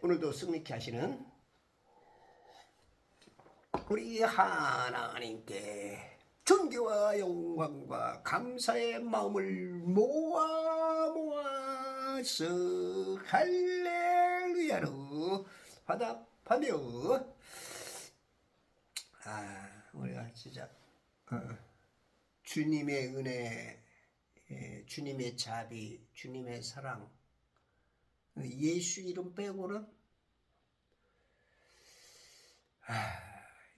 오늘도 승리케 하시는 우리 하나님께 존귀와 영광과 감사의 마음을 모아서 할렐루야로 화답하며 우리가 진짜 주님의 은혜, 주님의 자비, 주님의 사랑, 예수 이름 빼고는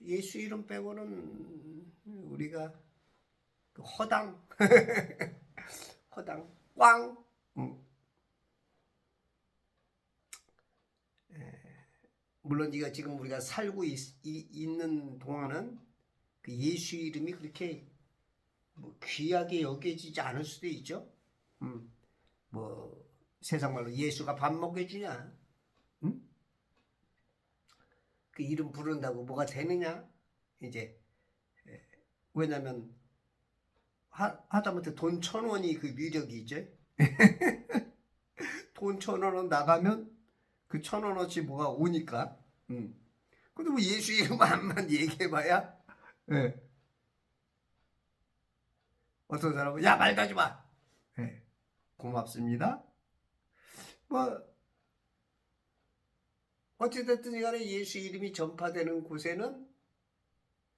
예수 이름 빼고는 우리가 그 허당 허당 꽝 물론 네가 지금 우리가 살고 있는 동안은 그 예수 이름이 그렇게 뭐 귀하게 여겨지지 않을 수도 있죠. 뭐 세상 말로 예수가 밥 먹여주냐? 그 이름 부른다고 뭐가 되느냐? 이제 왜냐면 하다못해 돈 1,000원이 그 위력이죠. 돈 1,000원은 나가면 그 1,000원어치 뭐가 오니까. 근데 뭐 예수 이름만 얘기해봐야. 네. 어떤 사람은 야 말도 하지 마. 네. 고맙습니다. 뭐 어찌됐든 간에 예수 이름이 전파되는 곳에는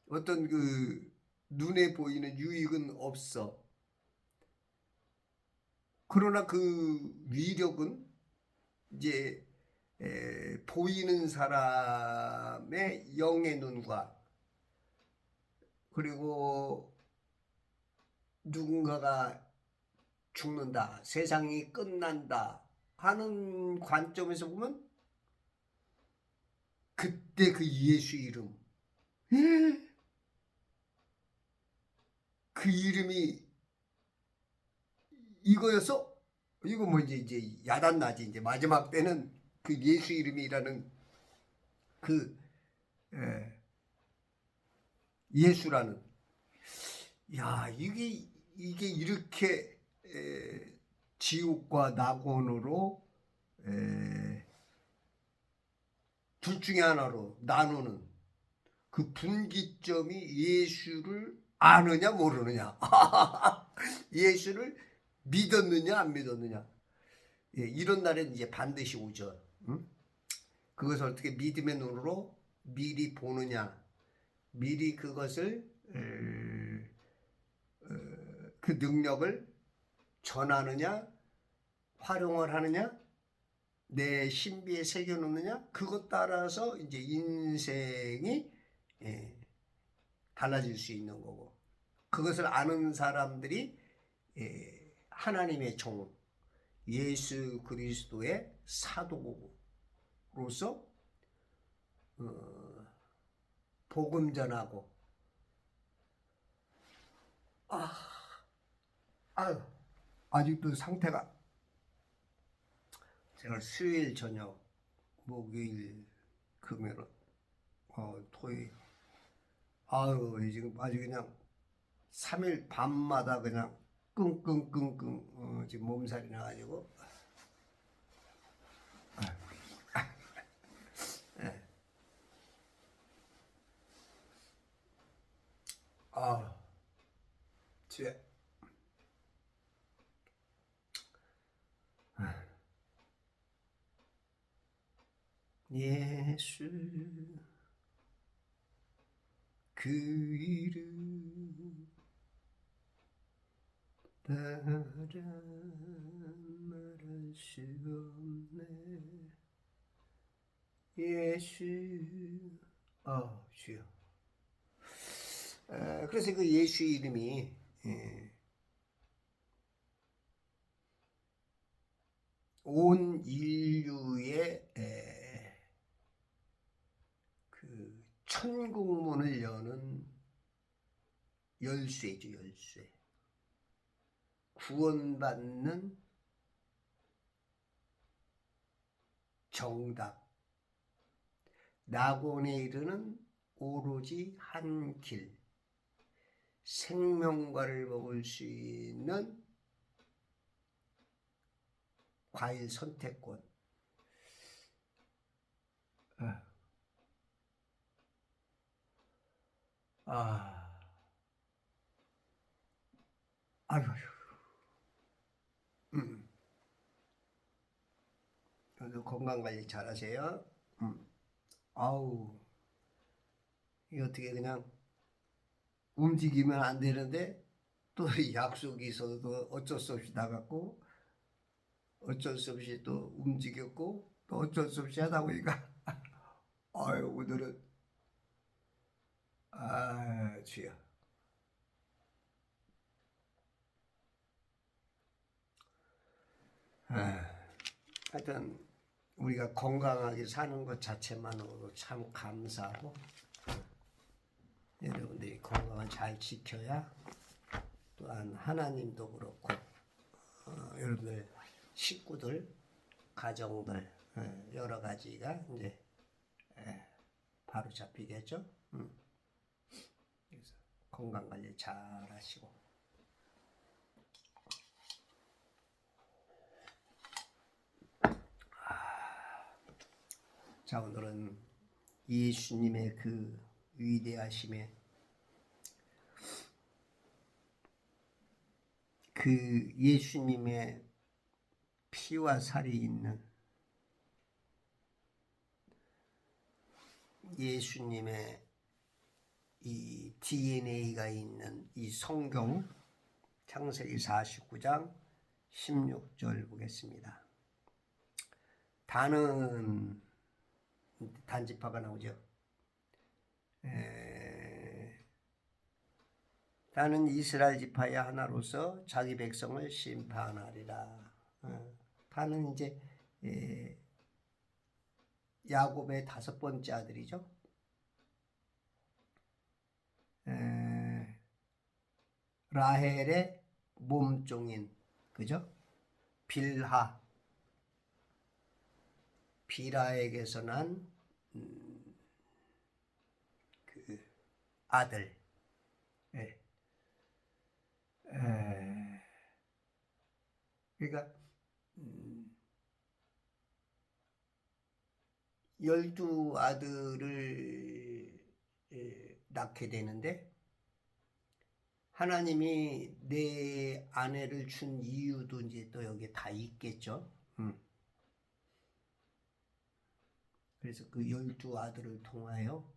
어떤 그 눈에 보이는 유익은 없어. 그러나 그 위력은 이제 보이는 사람의 영의 눈과 그리고 누군가가 죽는다, 세상이 끝난다 하는 관점에서 보면 그때 그 예수 이름, 그 이름이 이거였어? 이거 뭐 이제 야단나지. 이제 마지막 때는 그 예수 이름이라는 그 예수라는, 야 이게 이렇게 지옥과 낙원으로 둘 중에 하나로 나누는 그 분기점이 예수를 아느냐 모르느냐, 예수를 믿었느냐 안 믿었느냐. 이런 날은 이제 반드시 오죠. 그것을 어떻게 믿음의 눈으로 미리 보느냐, 미리 그것을 그 능력을 전하느냐, 활용을 하느냐, 내 신비에 새겨놓느냐, 그것 따라서 이제 인생이 달라질 수 있는 거고, 그것을 아는 사람들이 하나님의 종, 예수 그리스도의 사도로서 복음 전하고, 아직도 상태가, 제가 수요일 저녁, 목요일, 금요일, 토요일, 지금 아주 그냥 3일 밤마다 그냥 끙끙끙끙 지금 몸살이 나가지고. 뒤에 예수 그 이름 따라 말할 수 없네. 예수 주여. 그래서 그 예수 이름이 온 인류의 그 천국문을 여는 열쇠죠, 열쇠. 구원받는 정답. 낙원에 이르는 오로지 한 길. 생명과를 먹을 수 있는 과일 선택권. 아, 아유, 저도 건강 관리 잘하세요. 아우, 이 어떻게 그냥 움직이면 안 되는데 또 약속이 있어도 어쩔 수 없이 나갔고 어쩔 수 없이 또 움직였고 또 어쩔 수 없이 하다 보니까 아유 오늘은 주여. 하여튼 우리가 건강하게 사는 것 자체만으로도 참 감사하고 여러분들이 건강을 잘 지켜야 또한 하나님도 그렇고 여러분들 식구들 가정들 여러 가지가 이제 바로 잡히겠죠. 그래서 건강 관리 잘 하시고 자 오늘은 예수님의 그 위대하심에 그 예수님의 피와 살이 있는 예수님의 이 DNA가 있는 이 성경 창세기 49장 16절 보겠습니다. 단은 단지파가 나오죠. 단은 이스라엘 지파의 하나로서 자기 백성을 심판하리라. 단은 이제 야곱의 5번째 아들이죠. 라헬의 몸종인 그죠? 빌하에게서 난 그 아들. 그러니까 12아들을 낳게 되는데 하나님이 내 아내를 준 이유도 이제 또 여기에 다 있겠죠. 그래서 그 12아들을 통하여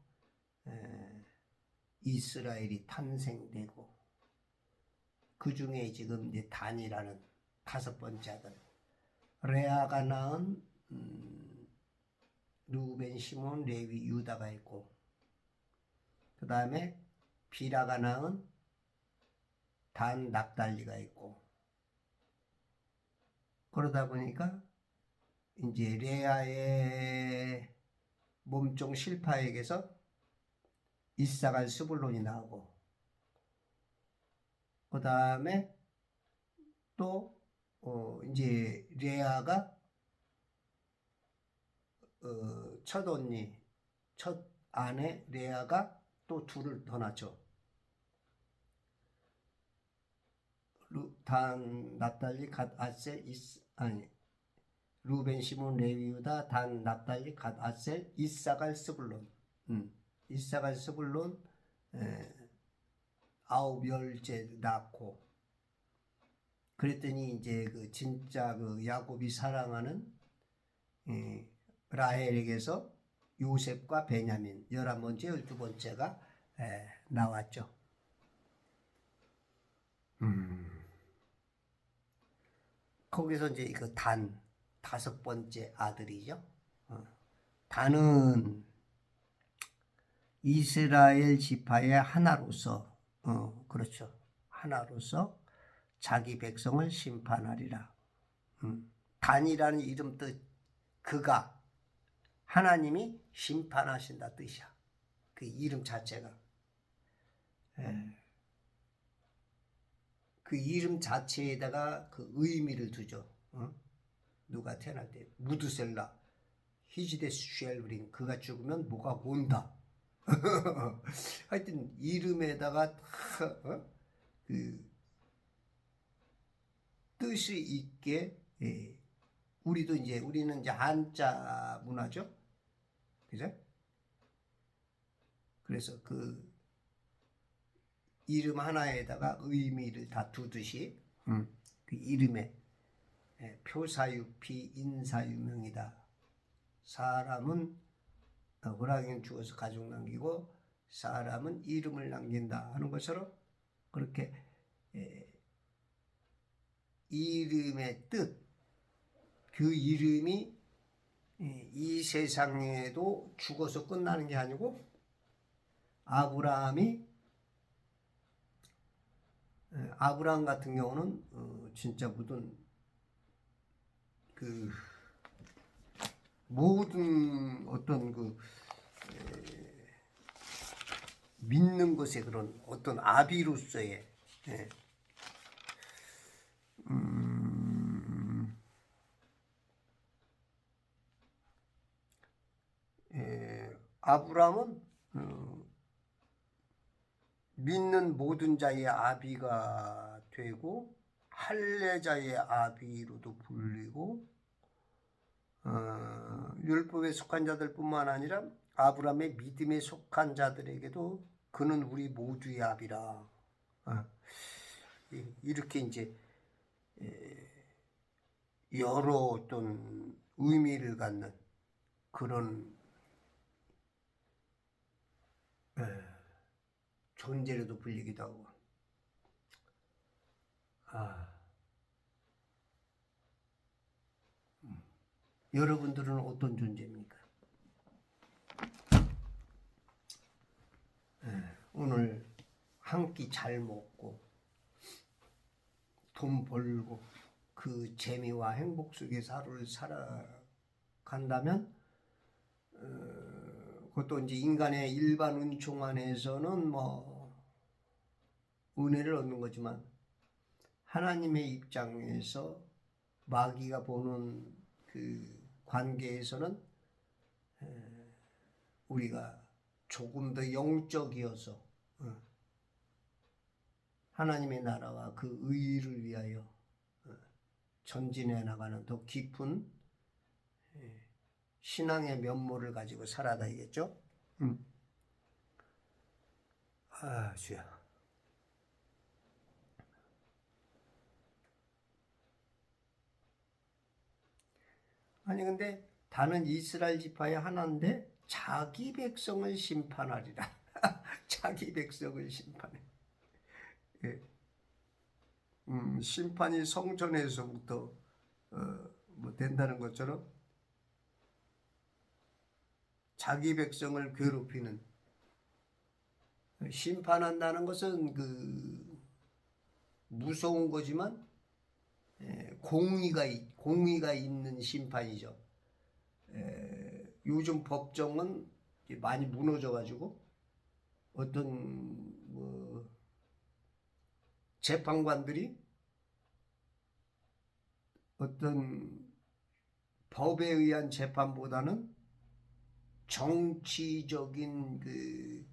이스라엘이 탄생되고 그 중에 지금 이제 단이라는 5번째 아들 레아가 낳은 루벤, 시몬, 레위, 유다가 있고 그 다음에 빌하가 낳은 단, 납달리가 있고 그러다 보니까 이제 레아의 몸종 실파에게서 이사갈 스불론이 나오고 그 다음에 또 이제 레아가 첫 언니 첫 아내 레아가 또 둘을 더 낳죠. 단, 납달리, 갓, 아셀, 루벤, 시몬, 레위, 유다, 단, 납달리, 갓, 아셀, 이사갈, 스불론. 이사갈, 스불론 9열째 낳고 그랬더니 이제 그 진짜 그 야곱이 사랑하는 라헬에게서 요셉과 베냐민 11번째, 12번째가 나왔죠. 거기서 이제 그 단 5번째 아들이죠. 단은 이스라엘 지파의 하나로서 그렇죠. 하나로서 자기 백성을 심판하리라. 단이라는 이름 뜻 그가 하나님이 심판하신다 뜻이야. 그 이름 자체가. 그 이름 자체에다가 그 의미를 두죠. 누가 태어날 때 무드셀라 히지데스 쉘브링 그가 죽으면 뭐가 온다. 하여튼 이름에다가 그 뜻이 있게 우리는 이제 한자 문화죠. 그죠? 그래서 그 이름 하나에다가 의미를 다 두듯이 그 이름에 표사유피 인사유명이다. 사람은 호랑이는 죽어서 가족 남기고 사람은 이름을 남긴다 하는 것처럼 그렇게 이름의 뜻, 그 이름이 이 세상에도 죽어서 끝나는 게 아니고 아브라함 같은 경우는 진짜 모든 어떤 믿는 것에 그런 어떤 아비로서의 아브라함은 믿는 모든 자의 아비가 되고 할례자의 아비로도 불리고 율법에 속한 자들뿐만 아니라 아브라함의 믿음에 속한 자들에게도 그는 우리 모두의 아비라. 이렇게 이제 여러 어떤 의미를 갖는 그런 존재로도 불리기도 하고. 여러분들은 어떤 존재입니까? 오늘 한 끼 잘 먹고 돈 벌고 그 재미와 행복 속에서 하루를 살아간다면 그것도 이제 인간의 일반 은총 안에서는 뭐 은혜를 얻는 거지만 하나님의 입장에서 마귀가 보는 그 관계에서는 우리가 조금 더 영적이어서 하나님의 나라와 그 의를 위하여 전진해 나가는 더 깊은 신앙의 면모를 가지고 살아가야겠죠? 주야. 아니 근데 다는 이스라엘 지파의 하나인데 자기 백성을 심판하리라. 자기 백성을 심판해. 심판이 성전에서부터 뭐 된다는 것처럼 자기 백성을 괴롭히는 심판한다는 것은 그 무서운 거지만 공의가 있는 심판이죠. 요즘 법정은 많이 무너져가지고 어떤 뭐 재판관들이 어떤 법에 의한 재판보다는 정치적인 그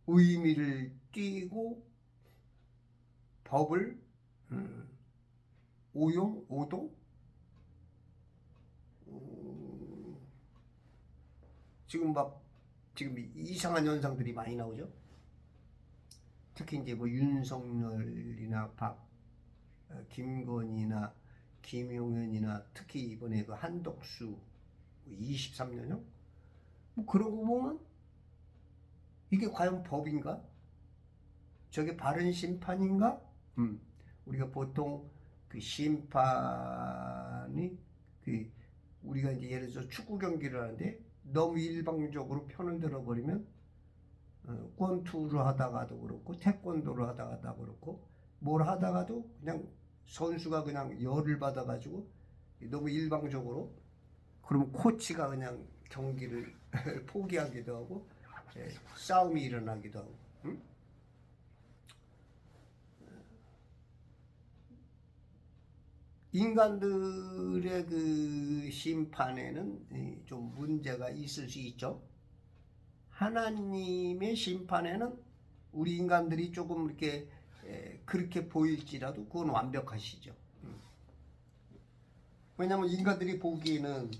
의미를 띠고 법을 오동 지금 이상한 현상들이 많이 나오죠. 특히 이제 뭐 윤석열이나 김건희나 김용현이나 특히 이번에 그 한덕수 23년형 뭐 그런 거 보면 이게 과연 법인가? 저게 바른 심판인가? 우리가 보통 그 심판이 우리가 이제 예를 들어서 축구 경기를 하는데 너무 일방적으로 편을 들어버리면 권투를 하다가도 그렇고 태권도를 하다가도 그렇고 뭘 하다가도 그냥 선수가 그냥 열을 받아가지고 너무 일방적으로 그러면 코치가 그냥 경기를 포기하기도 하고 싸움이 일어나기도 하고 인간들의 그 심판에는 좀 문제가 있을 수 있죠. 하나님의 심판에는 우리 인간들이 조금 이렇게 그렇게 보일지라도 그건 완벽하시죠. 왜냐하면 인간들이 보기에는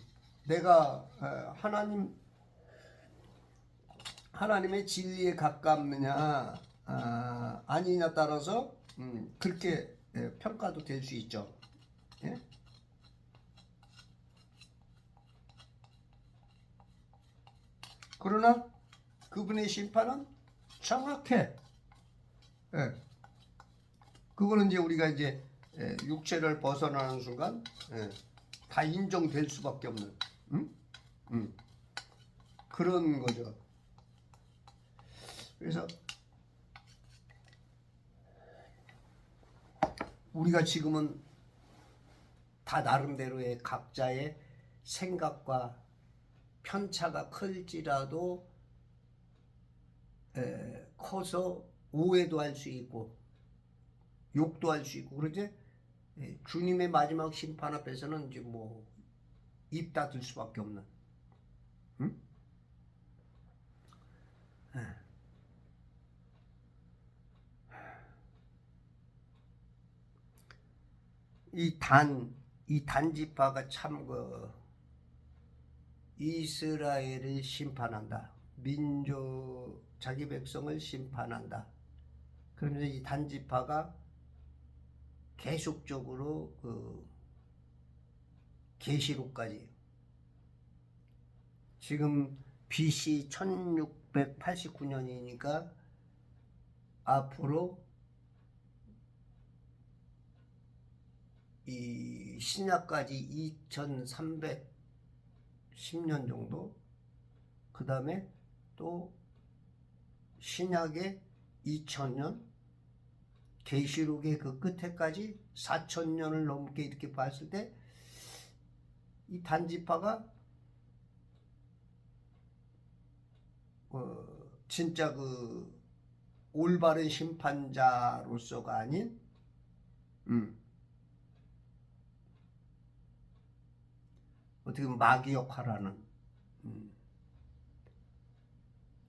내가 하나님의 진리에 가깝느냐 아니냐 따라서 그렇게 평가도 될 수 있죠. 예? 그러나 그분의 심판은 정확해. 예. 그거는 이제 우리가 이제 육체를 벗어나는 순간 다 인정될 수밖에 없는 그런 거죠. 그래서 우리가 지금은 다 나름대로의 각자의 생각과 편차가 클지라도 커서 오해도 할 수 있고 욕도 할 수 있고 그러지 주님의 마지막 심판 앞에서는 이제 뭐 입 닫을 수밖에 없는 응? 이 단지파가 참 이스라엘을 심판한다. 민족 자기 백성을 심판한다. 그러면서 이 단지파가 계속적으로 계시록까지 지금 BC 1689년이니까 앞으로 이 신약까지 2310년 정도, 그 다음에 또 신약의 2000년, 계시록의 그 끝에까지 4000년을 넘게 이렇게 봤을 때 이 단지파가 진짜 올바른 심판자로서가 아닌 어떻게 보면 마귀 역할하는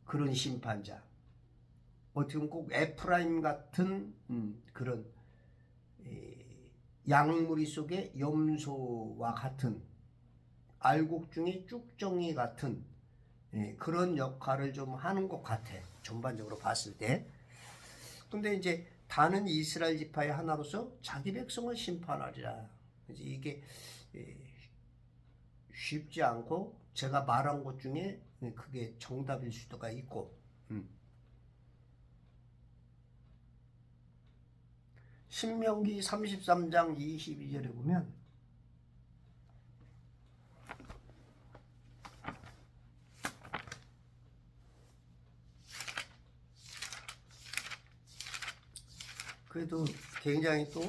그런 심판자, 어떻게 보면 꼭 에프라임 같은 그런 양무리 속의 염소와 같은 알곡 중에 쭉정이 같은 그런 역할을 좀 하는 것 같아. 전반적으로 봤을 때. 근데 이제 다는 이스라엘 지파의 하나로서 자기 백성을 심판하리라. 이제 이게 쉽지 않고 제가 말한 것 중에 그게 정답일 수도가 있고 신명기 33장 22절에 보면 그래도 굉장히 또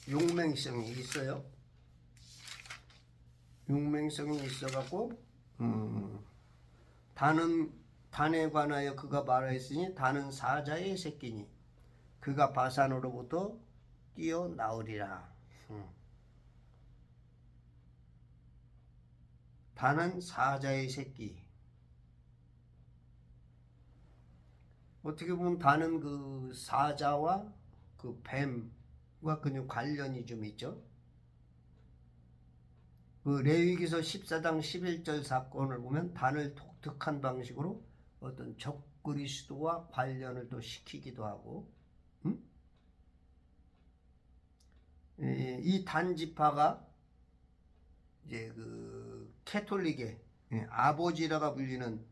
용맹성이 있어요. 용맹성이 있어갖고 단에 관하여 그가 말하였으니 단은 사자의 새끼니 그가 바산으로부터 뛰어나오리라. 단은 사자의 새끼. 어떻게 보면 단은 그 사자와 그 뱀과 그냥 관련이 좀 있죠. 그 레위기서 14장 11절 사건을 보면 단을 독특한 방식으로 어떤 적그리스도와 관련을 또 시키기도 하고, 이 단지파가 이제 그 캐톨릭의 아버지라가 불리는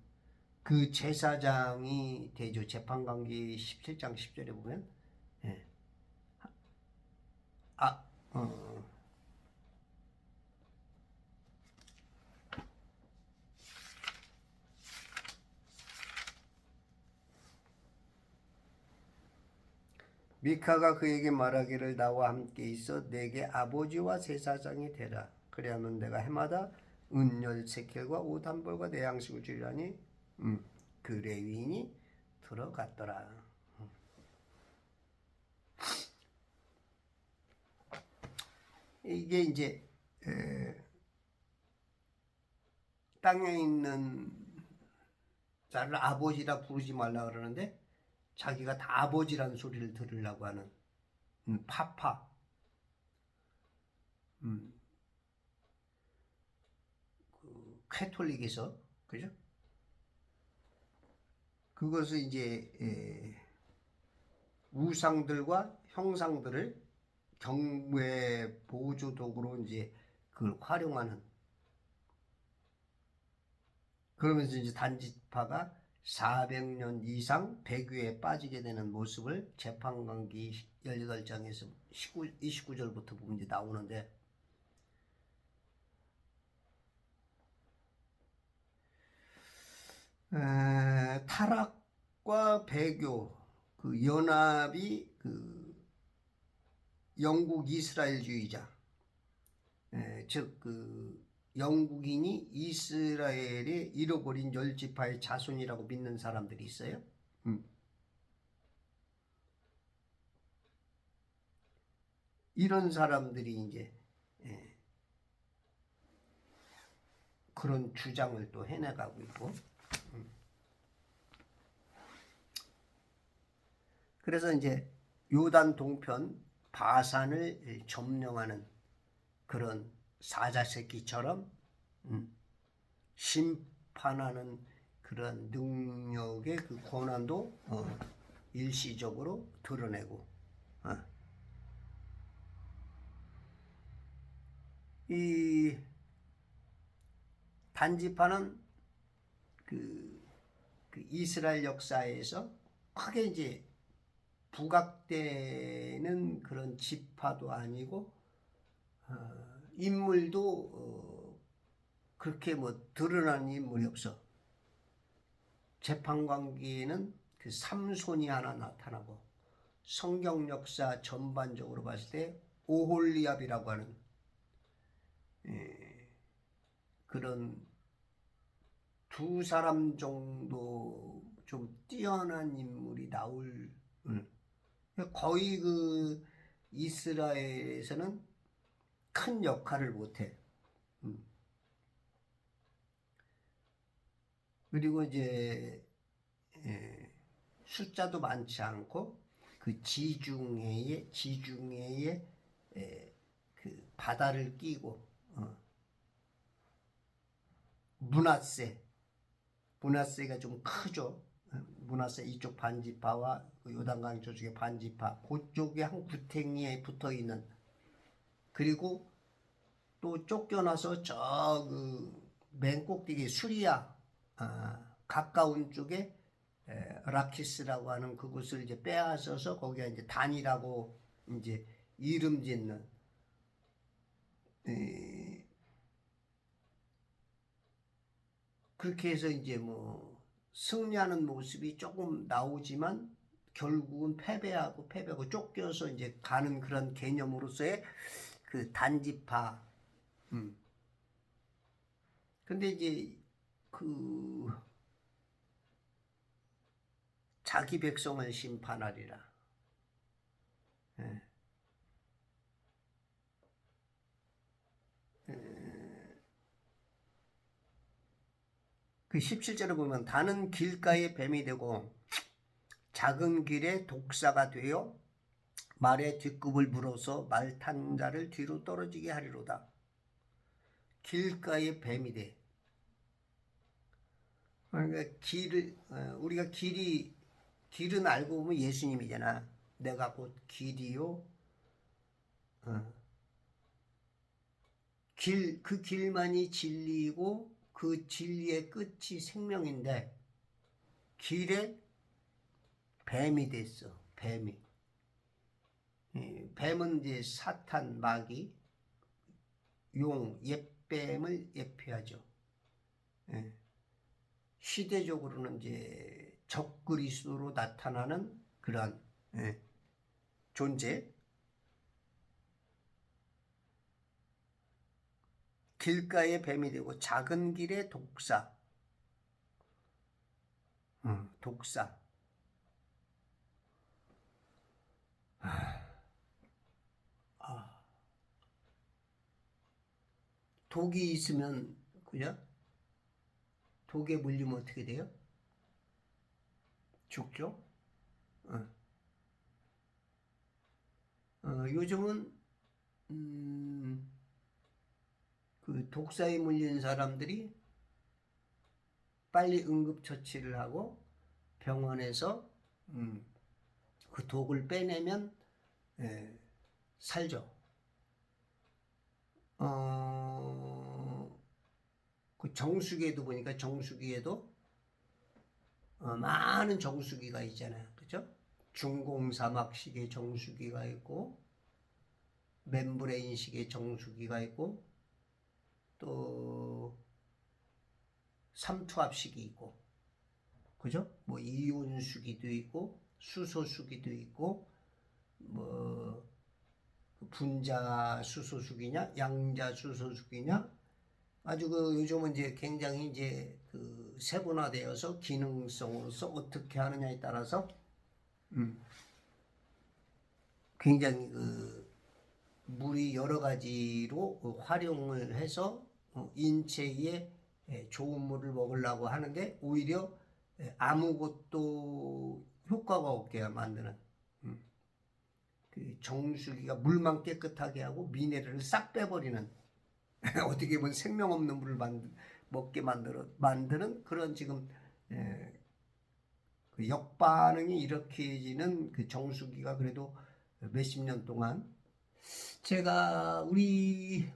그 제사장이 되죠. 재판관기 17장 10절에 보면 미카가 그에게 말하기를 나와 함께 있어 내게 아버지와 제사장이 되라. 그래야만 내가 해마다 은열 세켈과 옷 한 벌과 내 양식을 주리라니 그 레위인이 들어갔더라. 이게 이제 땅에 있는 자를 아버지라 부르지 말라 그러는데 자기가 다 아버지라는 소리를 들으려고 하는 파파. 그 캐톨릭에서 그죠? 그것을 이제 우상들과 형상들을 경배 보조 도구로 이제 그걸 활용하는, 그러면서 이제 단지파가 400년 이상 배교에 빠지게 되는 모습을 재판관기 18장에서 29절부터 보면 이제 나오는데, 타락과 배교 그 연합이 그 영국 이스라엘주의자, 즉 그 영국인이 이스라엘의 잃어버린 10지파의 자손이라고 믿는 사람들이 있어요. 이런 사람들이 이제 그런 주장을 또 해나가고 있고, 그래서 이제 요단 동편 바산을 점령하는 그런 사자새끼처럼 심판하는 그런 능력의 그 권한도 일시적으로 드러내고, 이 단지파는 그 이스라엘 역사에서 크게 이제 부각되는 그런 지파도 아니고, 인물도 그렇게 뭐 드러나는 인물이 없어. 재판관기에는 그 삼손이 하나 나타나고, 성경 역사 전반적으로 봤을 때 오홀리압이라고 하는 그런 두 사람 정도 좀 뛰어난 인물이 나올, 거의 그 이스라엘에서는 큰 역할을 못해. 그리고 이제 숫자도 많지 않고, 그 지중해에 그 바다를 끼고, 문하세가 좀 크죠. 문하세 이쪽 반지파와 요단강 저쪽의 반지파, 그쪽에 한 구탱이에 붙어 있는, 그리고 또 쫓겨나서 저 그 맨 꼭대기 수리아 가까운 쪽에 라키스라고 하는 그곳을 이제 빼앗아서 거기가 이제 단이라고 이제 이름 짓는, 그렇게 해서 이제 뭐 승리하는 모습이 조금 나오지만 결국은 패배하고 쫓겨서 이제 가는 그런 개념으로서의 그 단지파. 근데 이제 그 자기 백성을 심판하리라. 그 17절을 보면 다는 길가에 뱀이 되고 작은 길에 독사가 되어 말의 뒷굽을 물어서 말 탄 자를 뒤로 떨어지게 하리로다. 길가에 뱀이 돼. 그러니까 우리가 길은 알고 보면 예수님이잖아. 내가 곧 길이요. 그 길만이 진리이고 그 진리의 끝이 생명인데, 길에 뱀이 됐어. 뱀은 이제 사탄, 마귀, 용, 옛뱀을 예표하죠. 시대적으로는 이제 적그리스도로 나타나는 그러한 존재. 길가에 뱀이 되고 작은 길에 독사. 독사. 독이 있으면, 그죠? 독에 물리면 어떻게 돼요? 죽죠? 요즘은 그 독사에 물린 사람들이 빨리 응급처치를 하고 병원에서 그 독을 빼내면 살죠. 그 정수기에도 보니까 정수기에도 많은 정수기가 있잖아요. 그죠? 중공사막식의 정수기가 있고 멤브레인식의 정수기가 있고 또 삼투압식이 있고 그죠? 뭐 이온수기도 있고 수소수기도 있고 뭐 분자 수소수기냐 양자 수소수기냐 아주 그 요즘은 이제 굉장히 이제 그 세분화되어서 기능성으로서 어떻게 하느냐에 따라서 굉장히 그 물이 여러 가지로 활용을 해서 인체에 좋은 물을 먹으려고 하는데 오히려 아무것도 효과가 없게 만드는 그 정수기가 물만 깨끗하게 하고 미네랄을 싹 빼버리는 어떻게 보면 생명 없는 물을 먹게 만드는 그런 지금 그 역반응이 일으켜지는 그 정수기가 그래도 몇십 년 동안 제가 우리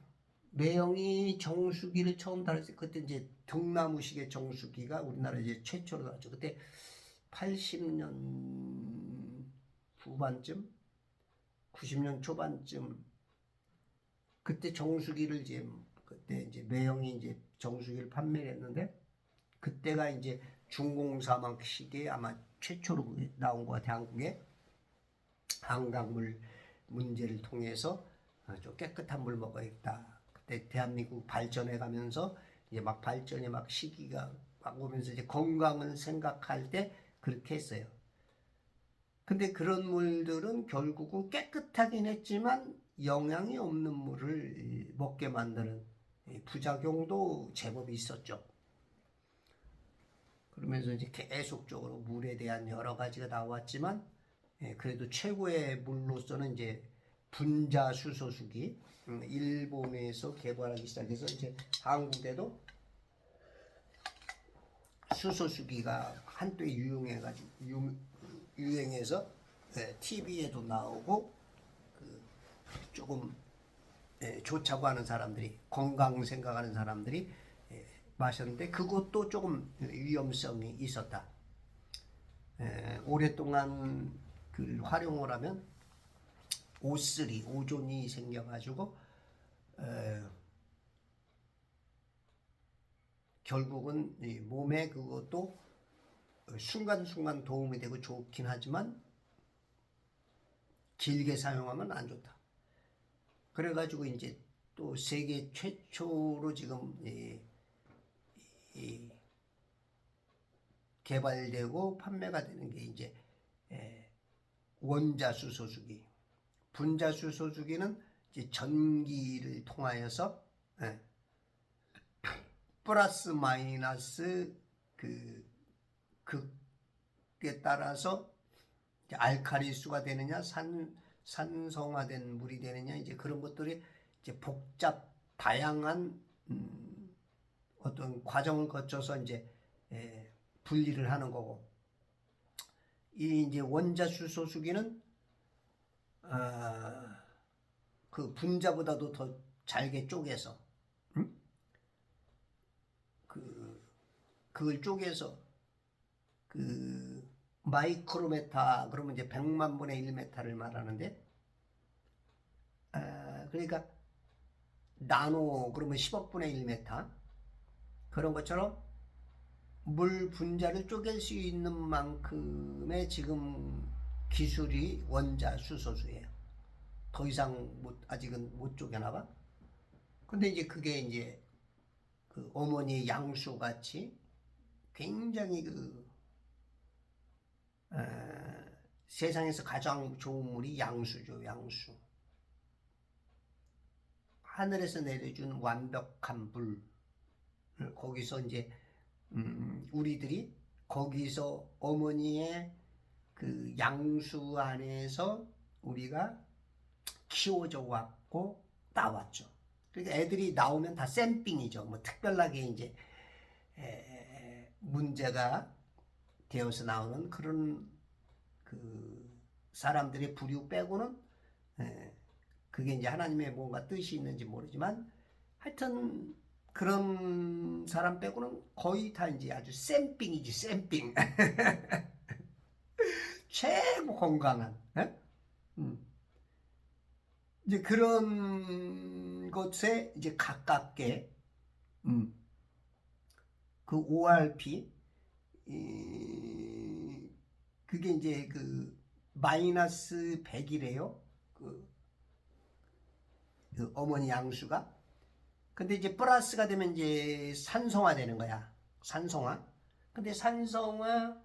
매형이 정수기를 처음 달았을 때 그때 이제 등나무식의 정수기가 우리나라 이제 최초로 나왔죠. 그때 80년 후반쯤 90년 초반쯤 그때 정수기를 이제 그때 이제 매형이 이제 정수기를 판매를 했는데 그때가 이제 중공사막식의 아마 최초로 나온 것 같아요. 한국에 한강물 문제를 통해서 좀 깨끗한 물 먹어야겠다. 그때 대한민국 발전해 가면서 이제 막 발전의 막 시기가 막 오면서 이제 건강을 생각할 때 그렇게 했어요. 근데 그런 물들은 결국은 깨끗하긴 했지만 영양이 없는 물을 먹게 만드는 부작용도 제법 있었죠. 그러면서 이제 계속적으로 물에 대한 여러 가지가 나왔지만 그래도 최고의 물로서는 이제 분자 수소수기 일본에서 개발하기 시작해서 이제 한국에도 수소수기가 한때 유행해서 TV에도 나오고 조금 좋다고 하는 사람들이 건강 생각하는 사람들이 마셨는데 그것도 조금 위험성이 있었다. 오랫동안 그 활용을 하면 O3, 오존이 생겨가지고 결국은 몸에 그것도 순간순간 도움이 되고 좋긴 하지만 길게 사용하면 안 좋다. 그래가지고 이제 또 세계 최초로 지금 개발되고 판매가 되는 게 이제 원자수소수기. 분자수소수기는 이제 전기를 통하여서 플러스 마이너스 극에 따라서 알칼리수가 되느냐 산성화된 물이 되느냐 이제 그런 것들이 이제 복잡 다양한 어떤 과정을 거쳐서 이제 분리를 하는 거고 이 이제 원자수소수기는 그 분자보다도 더 잘게 쪼개서 그걸 쪼개서 그 마이크로메타 그러면 이제 100만 분의 1메타를 말하는데 그러니까 나노 그러면 10억 분의 1메타 그런 것처럼 물 분자를 쪼갤 수 있는 만큼의 지금 기술이 원자 수소수예요. 더 이상 아직은 못 쪼개나 봐. 근데 이제 그게 이제 그 어머니의 양수 같이 굉장히 세상에서 가장 좋은 물이 양수죠, 양수. 하늘에서 내려준 완벽한 물. 거기서 이제 우리들이 거기서 어머니의 그 양수 안에서 우리가 키워져 왔고 나왔죠. 그러니까 애들이 나오면 다 쌤빙이죠. 뭐 특별하게 이제 문제가 되어서 나오는 그런 그 사람들의 부류 빼고는 그게 이제 하나님의 뭔가 뜻이 있는지 모르지만 하여튼 그런 사람 빼고는 거의 다 이제 아주 쌤빙이지 쌤빙. 최고 건강한 이제 그런 것에 이제 가깝게 그 ORP 그게 이제 그 마이너스 100이래요. 그 어머니 양수가. 근데 이제 플러스가 되면 이제 산성화 되는 거야. 산성화. 근데 산성화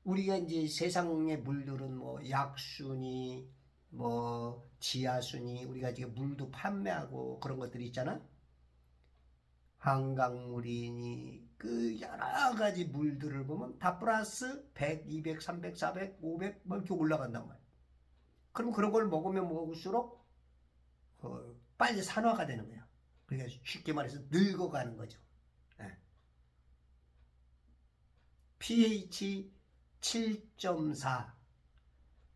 우리가 이제 세상의 물들은 뭐 약수니 뭐 지하수니 우리가 지금 물도 판매하고 그런 것들이 있잖아. 한강물이니 그 여러 가지 물들을 보면 다 플러스 100, 200, 300, 400, 500 뭐 이렇게 올라간단 말이야. 그럼 그런 걸 먹으면 먹을수록 빨리 산화가 되는 거야. 그러니까 쉽게 말해서 늙어가는 거죠. pH 7.4,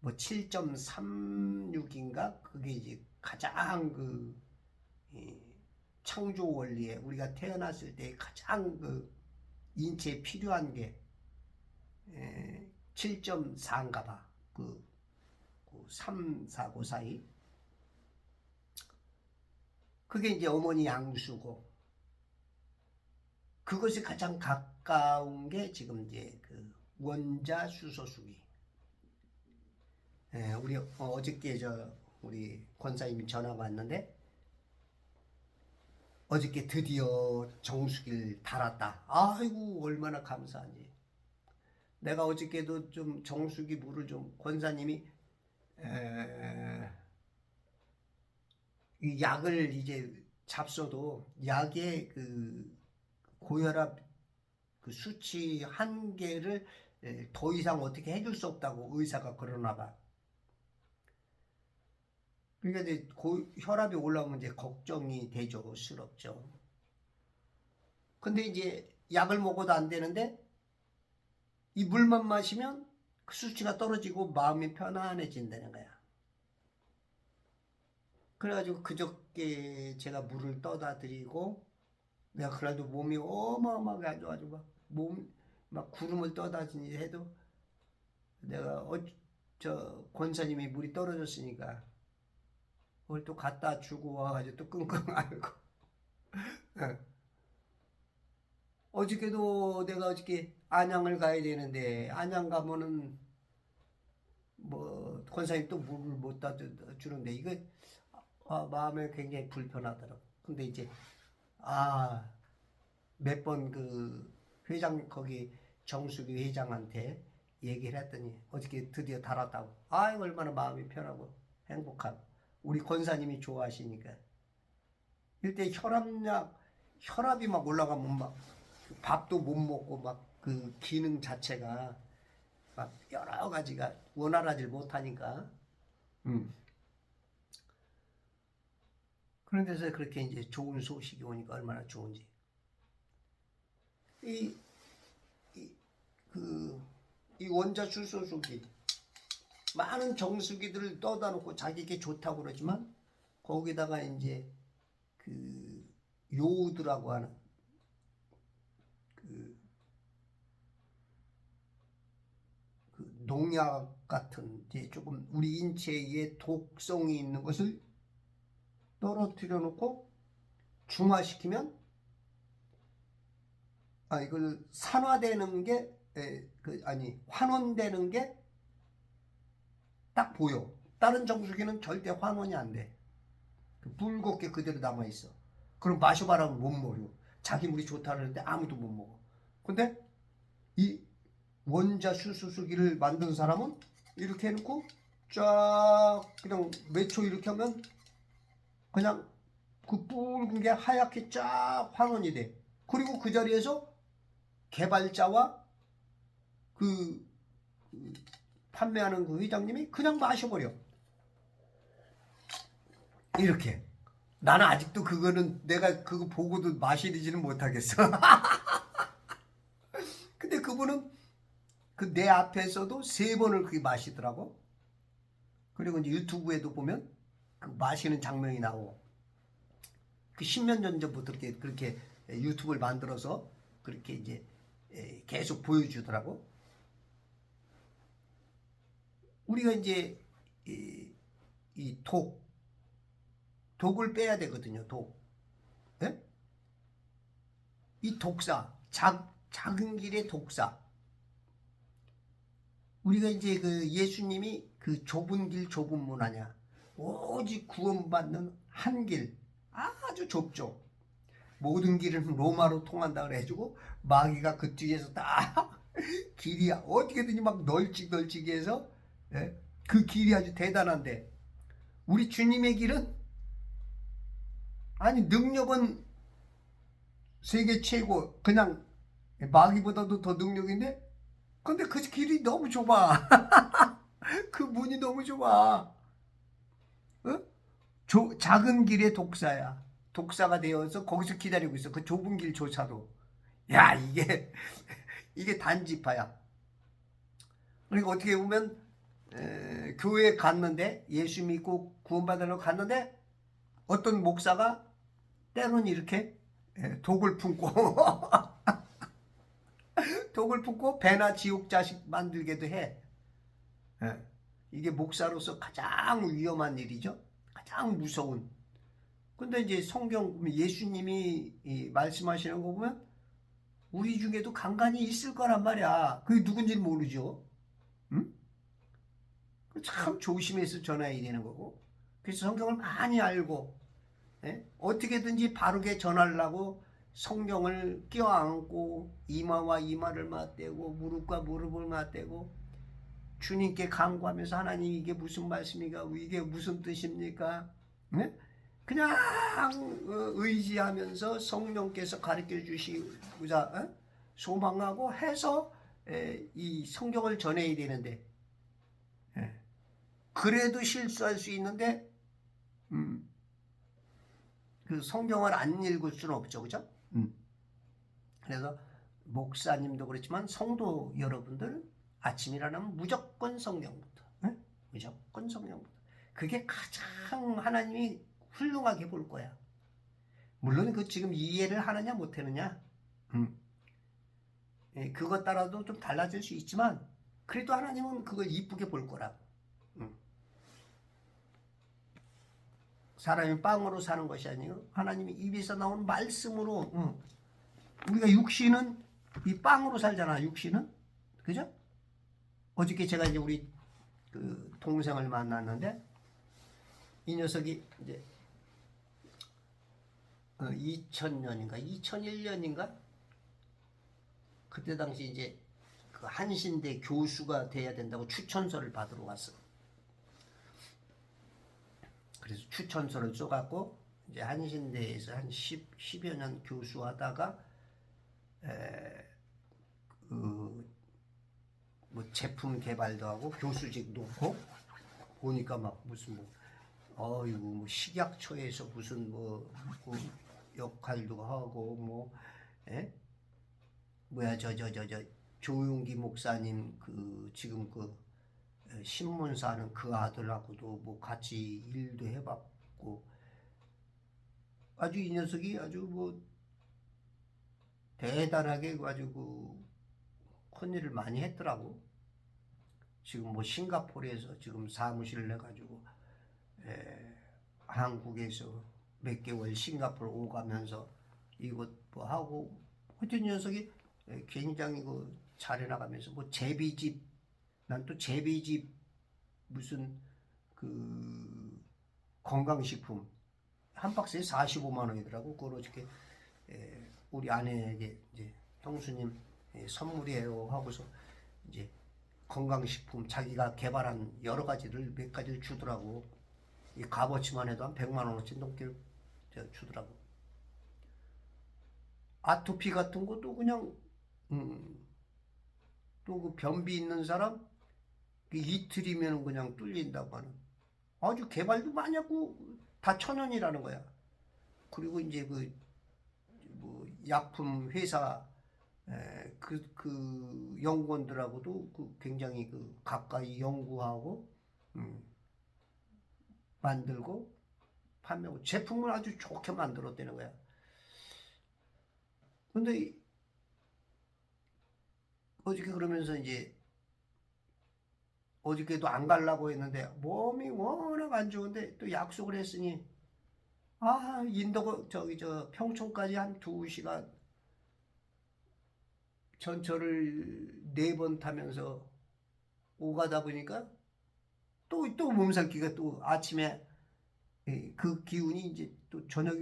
뭐 7.36인가 그게 이제 가장 그 창조 원리에 우리가 태어났을 때 가장 그 인체에 필요한 게 7.4인가 봐. 그 3, 4, 5 사이. 그게 이제 어머니 양수고 그것이 가장 가까운 게 지금 이제 그 원자 수소수기. 우리 어저께 우리 권사님이 전화가 왔는데 어저께 드디어 정수기를 달았다. 아이고 얼마나 감사하니. 내가 어저께도 좀 정수기 물을 좀 권사님이 이 약을 이제 잡숴도 약의 그 고혈압 그 수치 한계를 더 이상 어떻게 해줄 수 없다고 의사가 그러나 봐. 그러니까 이제 혈압이 올라오면 이제 걱정이 되죠. 스럽죠. 근데 이제 약을 먹어도 안 되는데 이 물만 마시면 그 수치가 떨어지고 마음이 편안해진다는 거야. 그래가지고 그저께 제가 물을 떠다 드리고 내가 그래도 몸이 어마어마하게 안 좋아가지고 막 구름을 떠다 주니 해도 내가 저 권사님이 물이 떨어졌으니까 그걸 또 갖다 주고 와가지고 또 끙끙 앓고 어저께도 내가 어저께 안양을 가야 되는데 안양 가면은 뭐 권사님 또 물을 못 따 주는데 이거 마음에 굉장히 불편하더라고. 근데 이제 몇 번 그 회장 거기 정수기 회장한테 얘기를 했더니 어저께 드디어 달았다고. 얼마나 마음이 편하고 행복하고 우리 권사님이 좋아하시니까. 이때 혈압이 막 올라가면 막 밥도 못 먹고 막 그 기능 자체가 막 여러 가지가 원활하지 못하니까. 그런 데서 그렇게 이제 좋은 소식이 오니까 얼마나 좋은지. 이 원자 수소수기 많은 정수기들을 떠다 놓고 자기에게 좋다고 그러지만 거기다가 이제 그 요오드라고 하는 그 농약 같은 이제 조금 우리 인체에 독성이 있는 것을 떨어뜨려 놓고 중화시키면 이걸 산화되는 게 환원되는 게 딱 보여. 다른 정수기는 절대 환원이 안 돼. 붉게 그대로 남아 있어. 그럼 마셔봐라면 못 먹어. 자기 물이 좋다는데 아무도 못 먹어. 근데 이 원자 수소수기를 만든 사람은 이렇게 해놓고 쫙 그냥 몇 초 이렇게 하면 그냥 그 붉은 게 하얗게 쫙 환원이 돼. 그리고 그 자리에서 개발자와 그 판매하는 그 회장님이 그냥 마셔버려. 이렇게. 나는 아직도 그거는 내가 그거 보고도 마시지는 못하겠어. 근데 그분은 그 내 앞에서도 3번을 그게 마시더라고. 그리고 이제 유튜브에도 보면 그 마시는 장면이 나오고, 그 10년 전부터 그렇게 유튜브를 만들어서 그렇게 이제 계속 보여주더라고. 우리가 이제 이 독을 빼야 되거든요. 독. 네? 이 독사, 작은 길의 독사. 우리가 이제 그 예수님이 그 좁은 길 좁은 문 아냐. 오직 구원받는 한 길. 아주 좁죠. 모든 길은 로마로 통한다 그래가지고 마귀가 그 뒤에서 다 길이 어떻게든지 막 널찍널찍이 해서 그 길이 아주 대단한데, 우리 주님의 길은 아니 능력은 세계 최고, 그냥 마귀보다도 더 능력인데, 근데 그 길이 너무 좁아. 그 문이 너무 좁아. 작은 길의 독사야. 독사가 되어서 거기서 기다리고 있어. 그 좁은 길조차도. 야, 이게 단지파야. 그러니까 어떻게 보면 교회에 갔는데, 예수 믿고 구원받으려고 갔는데, 어떤 목사가 때로는 이렇게 독을 품고 독을 품고 배나 지옥 자식 만들게도 해. 이게 목사로서 가장 위험한 일이죠. 가장 무서운. 근데 이제 성경 예수님이 말씀하시는 거 보면 우리 중에도 간간이 있을 거란 말이야. 그게 누군지 모르죠. 응? 참 조심해서 전해야 되는 거고. 그래서 성경을 많이 알고 어떻게든지 바르게 전하려고 성경을 껴안고 이마와 이마를 맞대고 무릎과 무릎을 맞대고 주님께 간구하면서, 하나님 이게 무슨 말씀입니까? 이게 무슨 뜻입니까? 그냥 의지하면서 성령께서 가르쳐 주시고자 소망하고 해서 이 성경을 전해야 되는데, 그래도 실수할 수 있는데 그 성경을 안 읽을 수는 없죠, 그죠? 그래서 목사님도 그렇지만 성도 여러분들 아침 일어나면 무조건 성경부터, 무조건 성경부터. 그게 가장 하나님이 훌륭하게 볼 거야. 물론 그 지금 이해를 하느냐 못하느냐, 그것 따라도 좀 달라질 수 있지만 그래도 하나님은 그걸 이쁘게 볼 거라고. 사람이 빵으로 사는 것이 아니고 하나님이 입에서 나오는 말씀으로. 우리가 육신은 이 빵으로 살잖아. 육신은, 그죠? 어저께 제가 이제 우리 그 동생을 만났는데, 이 녀석이 이제 2000년인가 2001년인가 그때 당시 이제 그 한신대 교수가 돼야 된다고 추천서를 받으러 왔어. 그래서 추천서를 써갖고 이제 한신대에서 한 10여 년 교수하다가 뭐 제품 개발도 하고 교수직 놓고 보니까 막 무슨 뭐 식약처에서 무슨 뭐 역할도 하고 뭐야 저 조용기 목사님 그 지금 그 신문사 하는 그 아들하고도 뭐 같이 일도 해봤고, 아주 이 녀석이 아주 뭐 대단하게 아주 큰 일을 많이 했더라고. 지금 뭐 싱가포르에서 지금 사무실을 내가지고 한국에서 몇 개월 싱가포르 오가면서 이것 뭐 하고, 하여튼 녀석이 굉장히 잘해 나가면서 뭐 제비집, 난 또 제비집 무슨 그 건강식품 한 박스에 45만 원이더라고. 그걸 어저께 우리 아내에게 이제 형수님 선물이에요 하고서 이제 건강식품 자기가 개발한 여러 가지를 몇 가지를 주더라고. 이 값어치만 해도 한 100만 원어치 넘게 주더라고. 아토피 같은 것도 그냥 또 그 변비 있는 사람 이틀이면 그냥 뚫린다고 하는, 아주 개발도 많이 하고 다 천연이라는 거야. 그리고 이제 뭐 약품 회사 그 연구원들하고도 굉장히 가까이 연구하고 만들고 판매하고 제품을 아주 좋게 만들었다는 거야. 근데 어저께 그러면서 이제 어저께도 안 가려고 했는데 몸이 워낙 안 좋은데 또 약속을 했으니 인도 저 평촌까지 한 2시간 전철을 4번 타면서 오가다 보니까 또 몸살기가 또 아침에 그 기운이 이제 또 저녁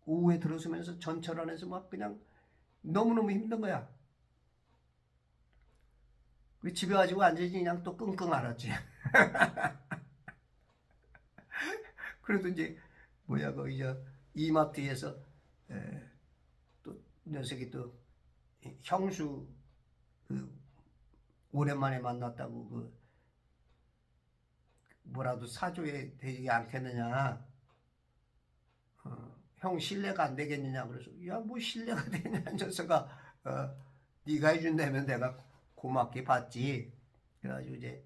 오후에 들어서면서 전철 안에서 막 그냥 너무너무 힘든 거야. 집에 가지고 완전히 그냥 또 끙끙 앓았지. 그래도 이제 거기 저 이마트에서 또 녀석이 또 형수 오랜만에 만났다고 뭐라도 사줘야 되지 않겠느냐. 형 신뢰가 안 되겠느냐. 그래서 뭐 신뢰가 되냐 녀석아. 네가 해준다면 내가 고맙게 받지. 그래가지고 이제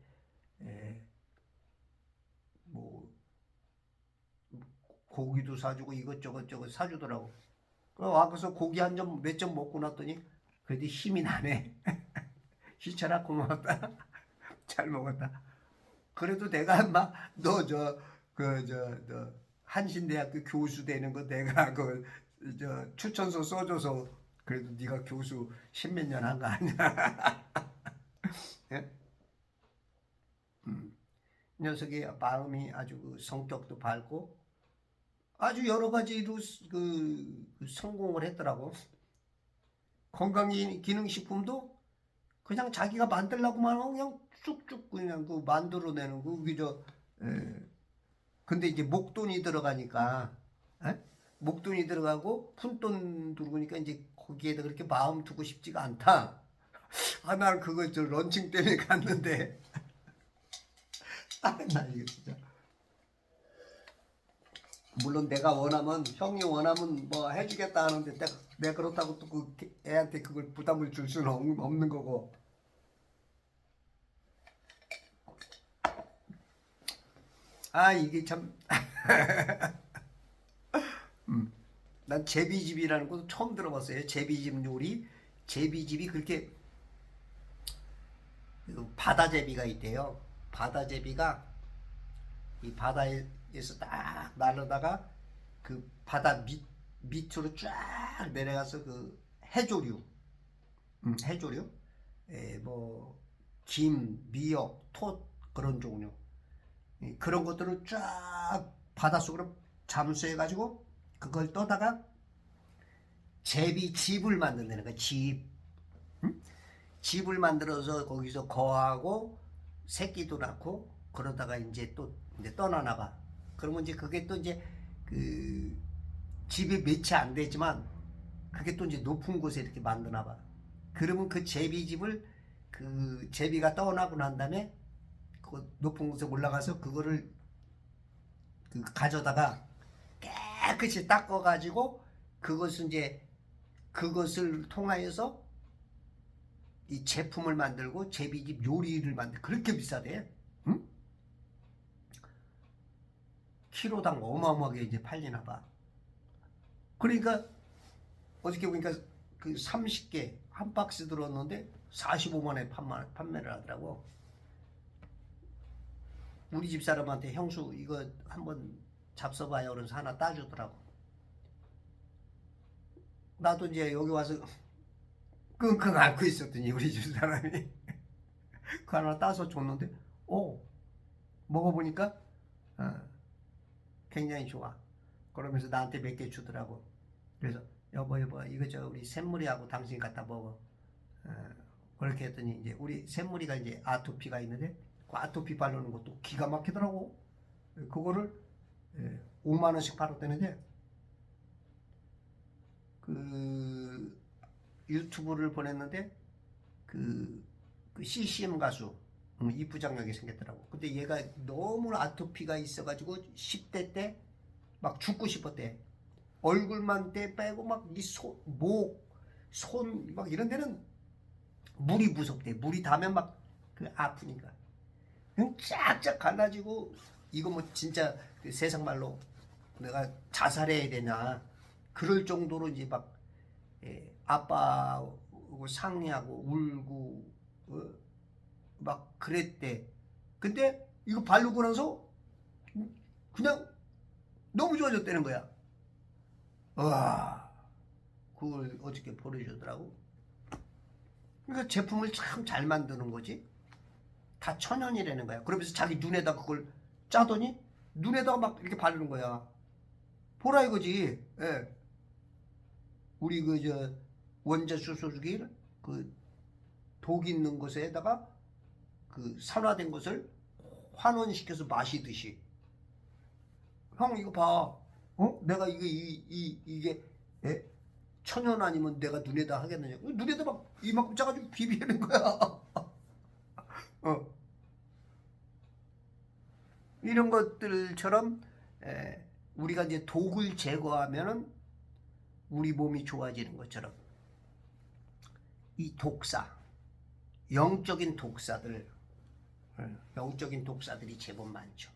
뭐 고기도 사주고 이것저것 사주더라고. 와서 고기 한 점 몇 점 먹고 났더니 그래도 힘이 나네. 희철아 고맙다. 잘 먹었다. 그래도 내가 너 한신대학교 교수 되는 거 내가 추천서 써줘서 그래도 네가 교수 10몇 년 한 거 아니야. 예? 녀석이 마음이 아주 성격도 밝고 아주 여러 가지로 성공을 했더라고. 건강기능식품도 그냥 자기가 만들려고만 하고 그냥 쭉쭉 그냥 만들어내는 근데 이제 목돈이 들어가니까 목돈이 들어가고 푼돈 들어오니까 이제 거기에다 그렇게 마음 두고 싶지가 않다. 난 그거 런칭 때문에 갔는데 나 이거 진짜 물론 내가 원하면 형이 원하면 뭐 해주겠다 하는데 내가 그렇다고 또 애한테 그걸 부담을 줄 수는 없는 거고. 이게 참 난 제비집이라는 것도 처음 들어봤어요. 제비집 요리. 제비집이 그렇게 바다제비가 있대요. 바다제비가 이 바다에서 딱 날아다가 그 바다 밑으로 쫙 내려가서 해조류, 해조류, 뭐 김, 미역, 톳 그런 종류, 그런 것들을 쫙 바닷속으로 잠수해가지고 그걸 떠다가 제비집을 만든다는 거야. 집을 만들어서 거기서 거하고 새끼도 낳고 그러다가 이제 떠나나 봐. 그러면 이제 그게 또 이제 집이 몇이 안 되지만 그게 또 이제 높은 곳에 이렇게 만드나 봐. 그러면 그 제비집을 제비가 떠나고 난 다음에 그 높은 곳에 올라가서 그거를 가져다가 깨끗이 닦아가지고 그것을 통하여서 이 제품을 만들고 제비집 요리를 그렇게 비싸대. 응? 키로당 어마어마하게 이제 팔리나 봐. 그러니까 어저께 보니까 30개 한 박스 들었는데 45만 원에 판매를 하더라고. 우리 집 사람한테 형수 이거 한번 잡숴봐요. 그래서 하나 따주더라고. 나도 이제 여기 와서 끙끙 앓고 있었더니 우리 집 사람이 그 하나 따서 줬는데 먹어보니까 굉장히 좋아. 그러면서 나한테 몇 개 주더라고. 그래서 여보 이거 우리 샘물이하고 당신 갖다 먹어. 그렇게 했더니 이제 우리 샘물이가 이제 아토피가 있는데 그 아토피 바르는 것도 기가 막히더라고. 그거를 5만 원씩 팔았다는데 유튜브를 보냈는데 그 CCM 가수 이부장하게 생겼더라고. 근데 얘가 너무 아토피가 있어가지고 10대 때 막 죽고 싶었대. 얼굴만 빼고 막 목, 손 막 이런 데는 물이 무섭대. 물이 닿으면 막 그 아프니까. 그냥 쫙쫙 갈라지고 이거 뭐 진짜 그 세상 말로 내가 자살해야 되나 그럴 정도로 이제 막 아빠하고 상의하고 울고 막 그랬대. 근데 이거 바르고 나서 그냥 너무 좋아졌다는 거야. 와, 그걸 어저께 보내주더라고. 그러니까 제품을 참 잘 만드는 거지. 다 천연이라는 거야. 그러면서 자기 눈에다 그걸 짜더니 눈에다가 막 이렇게 바르는 거야. 보라 이거지. 예. 우리 그 저 원자 수소주기 그 독 있는 것에다가 그 산화된 것을 환원시켜서 마시듯이. 형 이거 봐. 내가 이게 예? 천연 아니면 내가 눈에다 하겠느냐. 눈에다 막 이만큼 짜가지고 비비는 거야. 이런 것들처럼 우리가 이제 독을 제거하면은 우리 몸이 좋아지는 것처럼 이 독사, 영적인 독사들이 제법 많죠.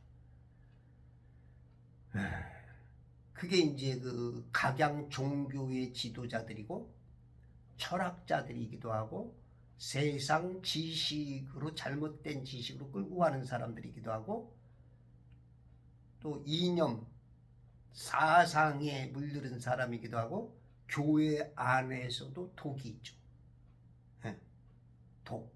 그게 이제 그 각양 종교의 지도자들이고 철학자들이기도 하고 세상 지식으로 잘못된 지식으로 끌고 가는 사람들이기도 하고 또 이념, 사상에 물들은 사람이기도 하고 교회 안에서도 독이 있죠. 독.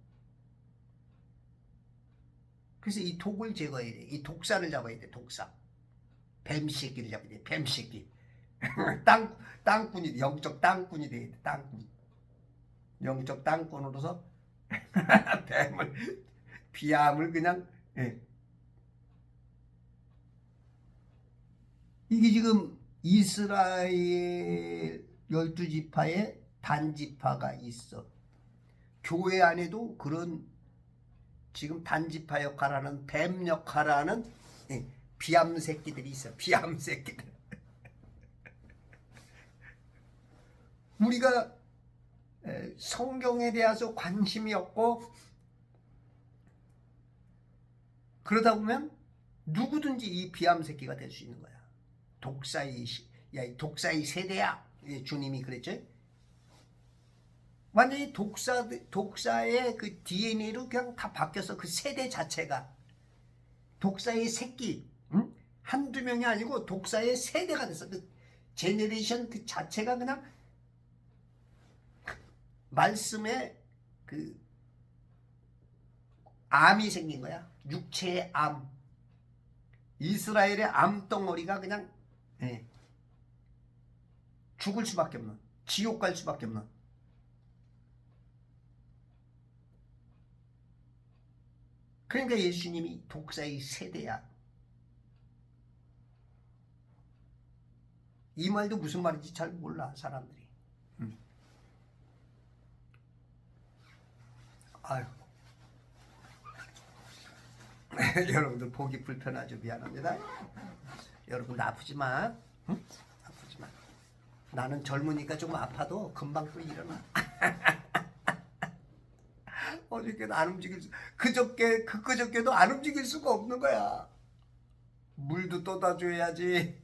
그래서 이 독을 제거해야 돼. 이 독사를 잡아야 돼. 독사. 뱀새끼를 잡아야 돼. 뱀새끼. 땅꾼이 영적 땅꾼이 돼야 돼. 땅꾼. 영적 땅꾼으로서 뱀을 비암을 그냥 이게 지금 이스라엘 12지파에 단지파가 있어. 교회 안에도 그런 지금 단지파 역할하는 뱀 역할하는 비암 새끼들이 있어. 비암 새끼들. 우리가 성경에 대해서 관심이 없고 그러다 보면 누구든지 이 비암 새끼가 될 수 있는 거야. 독사의 세대야. 주님이 그랬죠. 완전히 독사의 그 DNA로 그냥 다 바뀌어서 그 세대 자체가 독사의 새끼, 한두 명이 아니고 독사의 세대가 됐어. 그 제네레이션 그 자체가 그냥 말씀에 그 암이 생긴 거야. 육체의 암. 이스라엘의 암덩어리가 그냥 죽을 수밖에 없는, 지옥 갈 수밖에 없는. 그러니까 예수님이 독사의 세대야. 이 말도 무슨 말인지 잘 몰라 사람들이. 아유. 여러분들 보기 불편하죠. 미안합니다. 여러분 아프지 마. 응? 아프지 마. 나는 젊으니까 좀 아파도 금방 또 일어나. 어저께도 안 움직일 수, 그저께도 안 움직일 수가 없는 거야. 물도 떠다 줘야지.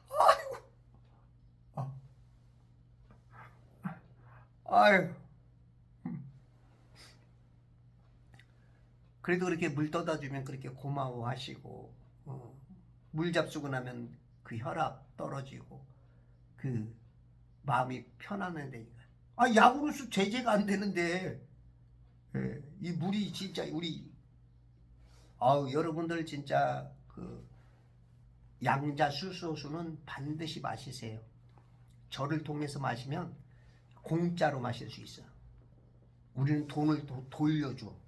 아이고. 아유. 그래도 그렇게 물 떠다 주면 그렇게 고마워하시고, 물 잡수고 나면 그 혈압 떨어지고, 그 마음이 편안해지니까. 약으로서 제재가 안 되는데, 이 물이 진짜 여러분들 진짜 그 양자 수소수는 반드시 마시세요. 저를 통해서 마시면 공짜로 마실 수 있어. 우리는 돈을 돌려줘.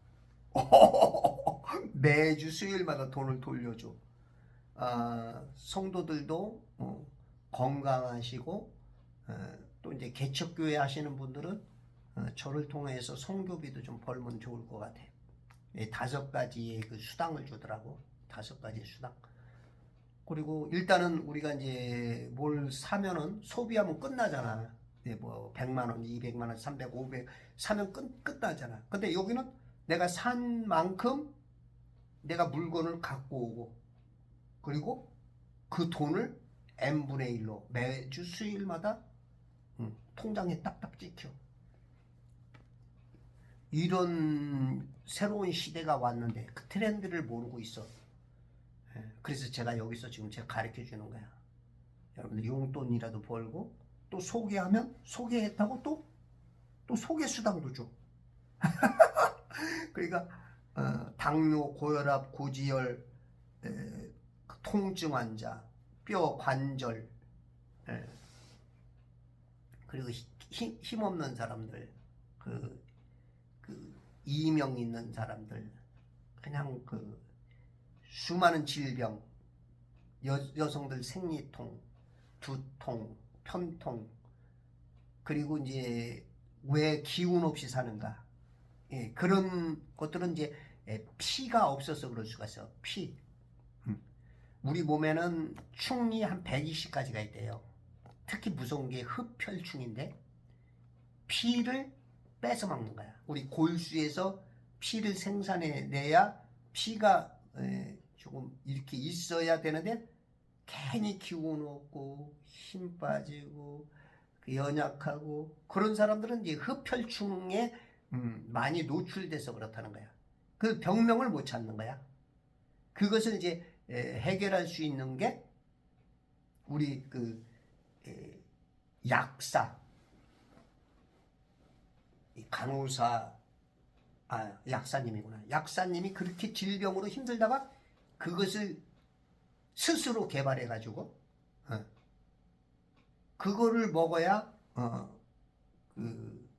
매주 수요일마다 돈을 돌려줘. 성도들도 건강하시고 또 이제 개척교회 하시는 분들은 저를 통해서 선교비도 좀 벌면 좋을 것 같아. 5가지의 그 수당을 주더라고. 5가지 수당. 그리고 일단은 우리가 이제 뭘 사면은 소비하면 끝나잖아. 네, 뭐 100만 원, 200만 원, 300, 500 사면 끝나잖아. 근데 여기는 내가 산 만큼 내가 물건을 갖고 오고 그리고 그 돈을 n분의 1로 매주 수요일마다 통장에 딱딱 찍혀. 이런 새로운 시대가 왔는데 그 트렌드를 모르고 있어. 그래서 제가 여기서 지금 제가 가르쳐 주는 거야. 여러분들 용돈이라도 벌고 또 소개하면 소개했다고 또 소개 수당도 줘. 그러니까 당뇨, 고혈압, 고지혈, 통증 환자, 뼈 관절, 그리고 힘없는 사람들, 그 이명 있는 사람들, 그냥 그 수많은 질병, 여성들 생리통, 두통, 편통, 그리고 이제 왜 기운 없이 사는가, 예, 그런 것들은 이제 피가 없어서 그럴 수가 있어. 피. 우리 몸에는 충이 한 120가지가 있대요. 특히 무서운 게 흡혈충인데 피를 뺏어 먹는 거야. 우리 골수에서 피를 생산해내야 피가 조금 이렇게 있어야 되는데 괜히 기운 없고 힘 빠지고 연약하고 그런 사람들은 이제 흡혈충에 많이 노출돼서 그렇다는 거야. 그 병명을 못 찾는 거야. 그것을 이제 해결할 수 있는 게 우리 그 약사, 간호사, 약사님이구나. 약사님이 그렇게 질병으로 힘들다가 그것을 스스로 개발해가지고 그거를 먹어야 그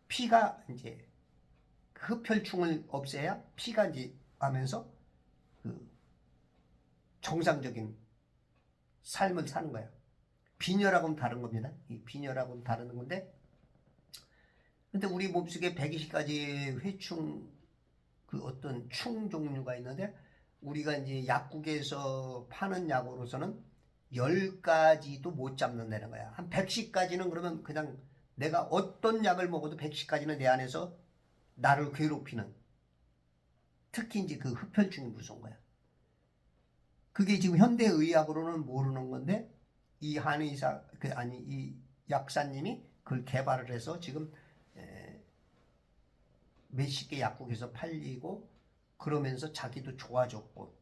피가 이제 흡혈충을 없애야 피가 이제 하면서 그 정상적인 삶을 사는 거야. 빈혈하고는 다른 겁니다. 이 빈혈하고는 다른 건데, 근데 우리 몸속에 120가지 회충 그 어떤 충 종류가 있는데 우리가 이제 약국에서 파는 약으로서는 10가지도 못 잡는다는 거야. 한 110가지는 그러면 그냥 내가 어떤 약을 먹어도 110가지는 내 안에서 나를 괴롭히는, 특히 이제 그 흡혈충이 무서운 거야. 그게 지금 현대의학으로는 모르는 건데 이 한의사 이 약사님이 그걸 개발을 해서 지금 몇십 개 약국에서 팔리고 그러면서 자기도 좋아졌고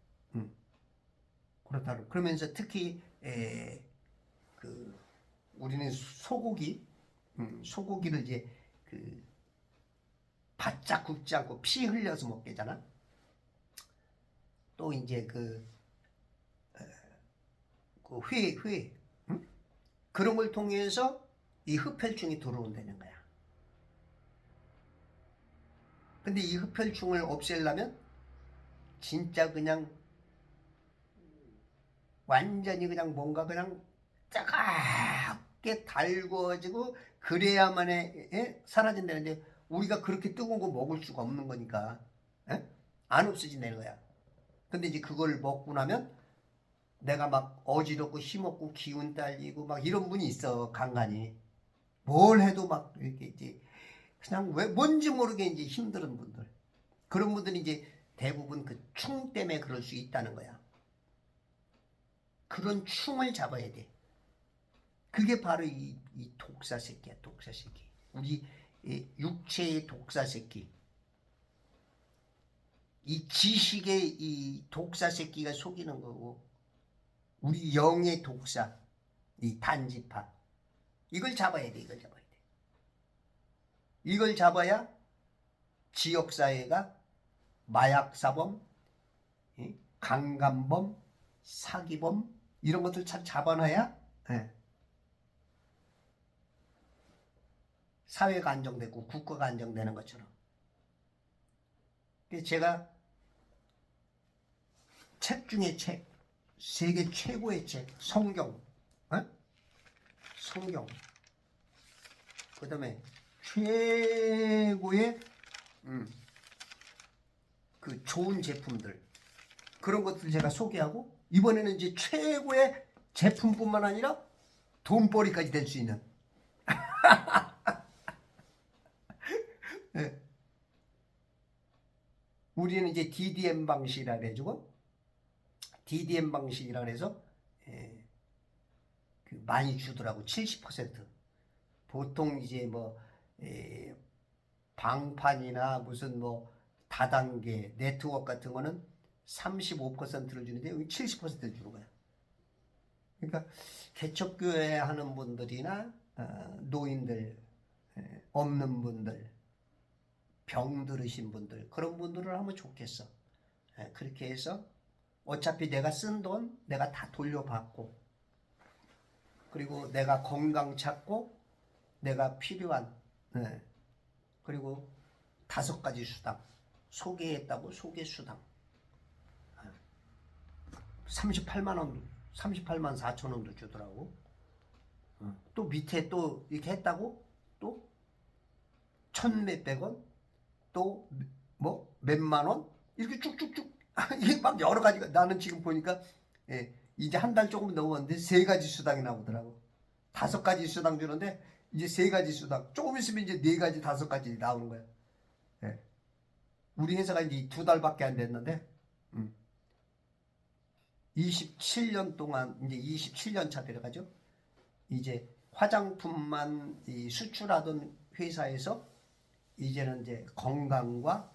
그렇다고. 그러면서 특히 그 우리는 소고기를 이제 그 바짝 굽지 않고 피 흘려서 먹게잖아. 또 이제 회 그런 걸 통해서 이 흡혈충이 들어온다는 거야. 근데 이 흡혈충을 없애려면 진짜 그냥 완전히 그냥 뭔가 그냥 따갑게 달궈지고 그래야만 사라진다는데 우리가 그렇게 뜨거운 거 먹을 수가 없는 거니까 안 없어진다는 거야. 근데 이제 그걸 먹고 나면 내가 막 어지럽고 힘없고 기운 딸리고 막 이런 분이 있어. 간간히 뭘 해도 막 이렇게 이제 그냥 왜 뭔지 모르게 이제 힘든 분들, 그런 분들이 이제 대부분 그 충 때문에 그럴 수 있다는 거야. 그런 충을 잡아야 돼. 그게 바로 이 독사 새끼야. 독사 새끼. 우리 육체의 독사 새끼. 이 지식의 이 독사 새끼가 속이는 거고, 우리 영의 독사, 이 단지파. 이걸 잡아야 돼. 이걸 잡아야 돼. 이걸 잡아야 지역사회가 마약사범, 강간범, 사기범 이런 것들 잘 잡아놔야 사회가 안정되고 국가가 안정되는 것처럼. 그래서 제가 책 중에 책, 세계 최고의 책, 성경, 성경, 그 다음에 최고의 그 좋은 제품들, 그런 것들 제가 소개하고 이번에는 이제 최고의 제품뿐만 아니라 돈벌이까지 될 수 있는. 네. 우리는 이제 DDM 방식이라 그래가지고 DDM 방식이라 그래서 그 많이 주더라고. 70%. 보통 이제 뭐 방판이나 무슨 뭐 다단계 네트워크 같은 거는 35%를 주는데 여기 70%를 주는 거야. 그러니까 개척교회 하는 분들이나 노인들, 없는 분들, 병 들으신 분들, 그런 분들을 하면 좋겠어. 그렇게 해서 어차피 내가 쓴 돈 내가 다 돌려받고, 그리고 내가 건강 찾고 내가 필요한, 그리고 5가지 수당 소개했다고 소개 수당 38만 원, 38만 4천 원도 주더라고. 또 밑에 또 이렇게 했다고 또 1,000몇백 원, 또 뭐 몇만 원, 이렇게 쭉쭉쭉 이게 막 여러 가지가. 나는 지금 보니까 이제 한 달 조금 넘었는데 3가지 수당이 나오더라고. 5가지 수당 주는데 이제 3가지 수당, 조금 있으면 이제 4가지 5가지 나오는 거야. 우리 회사가 이제 2달밖에 안 됐는데 27년 동안 이제 27년 차 들어가죠. 이제 화장품만 수출하던 회사에서 이제는 이제 건강과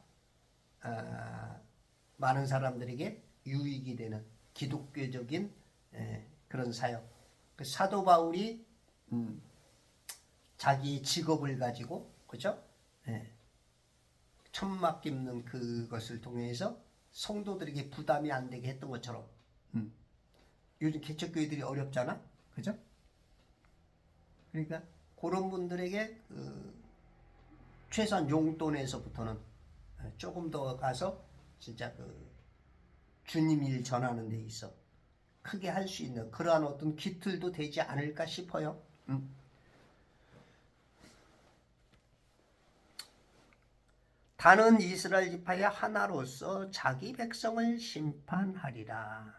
많은 사람들에게 유익이 되는 기독교적인 그런 사역. 그 사도 바울이 자기 직업을 가지고, 그죠? 천막 깁는 그것을 통해서 성도들에게 부담이 안 되게 했던 것처럼 요즘 개척교회들이 어렵잖아, 그죠? 그러니까 그런 분들에게 최소한 용돈에서부터는 조금 더 가서 진짜 그 주님 일 전하는 데 있어 크게 할 수 있는 그러한 어떤 기틀도 되지 않을까 싶어요. 다는 이스라엘 지파의 하나로서 자기 백성을 심판하리라.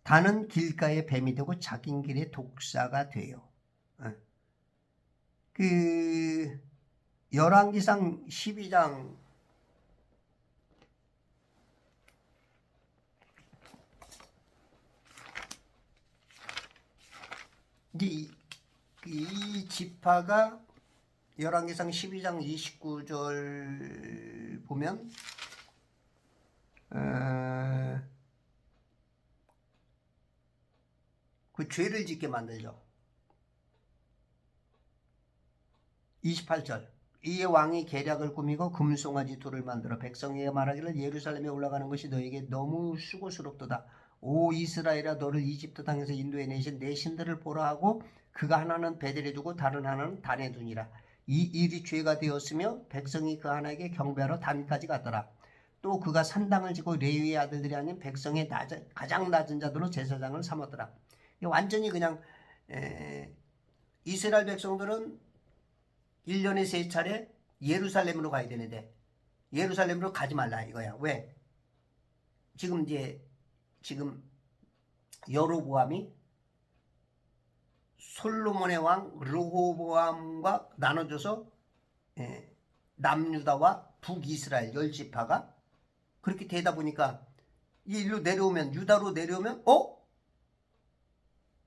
다는 길가에 뱀이 되고 자기 길에 독사가 돼요. 그 열왕기상 12장 이 지파가 열왕기상 12장 29절 보면 그 죄를 짓게 만들죠. 28절 이에 왕이 계략을 꾸미고 금송아지 둘을 만들어 백성에게 말하기를 예루살렘에 올라가는 것이 너에게 너무 수고스럽도다. 오 이스라엘아, 너를 이집트 땅에서 인도해 내신 내 신들을 보라 하고 그가 하나는 베델에 두고 다른 하나는 단에 두니라. 이 일이 죄가 되었으며 백성이 그 하나에게 경배하러 단까지 갔더라. 또 그가 산당을 짓고 레위의 아들들이 아닌 백성의 가장 낮은 자들로 제사장을 삼았더라. 완전히 그냥 이스라엘 백성들은 1년에 3차례 예루살렘으로 가야 되는데 예루살렘으로 가지 말라 이거야. 왜? 지금 여로보암이 솔로몬의 왕 르호보암과 나눠줘서 남유다와 북이스라엘 10지파가 그렇게 되다 보니까 이 일로 내려오면, 유다로 내려오면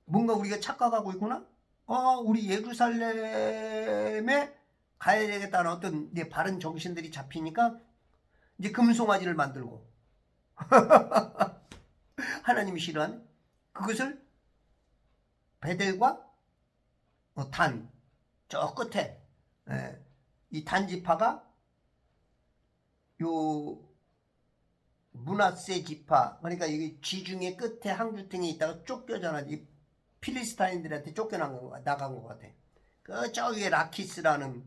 뭔가 우리가 착각하고 있구나? 우리 예루살렘에 가야 되겠다는 어떤 이제 바른 정신들이 잡히니까 이제 금송아지를 만들고 하나님이 싫어하는 그것을 베델과 단, 저 끝에 이 단지파가 요 므낫세 지파, 그러니까 이게 지중해 끝에 항구탱이 있다가 쫓겨잖아. 이 필리스타인들한테 쫓겨나간 것 같아. 그 저기에 라키스라는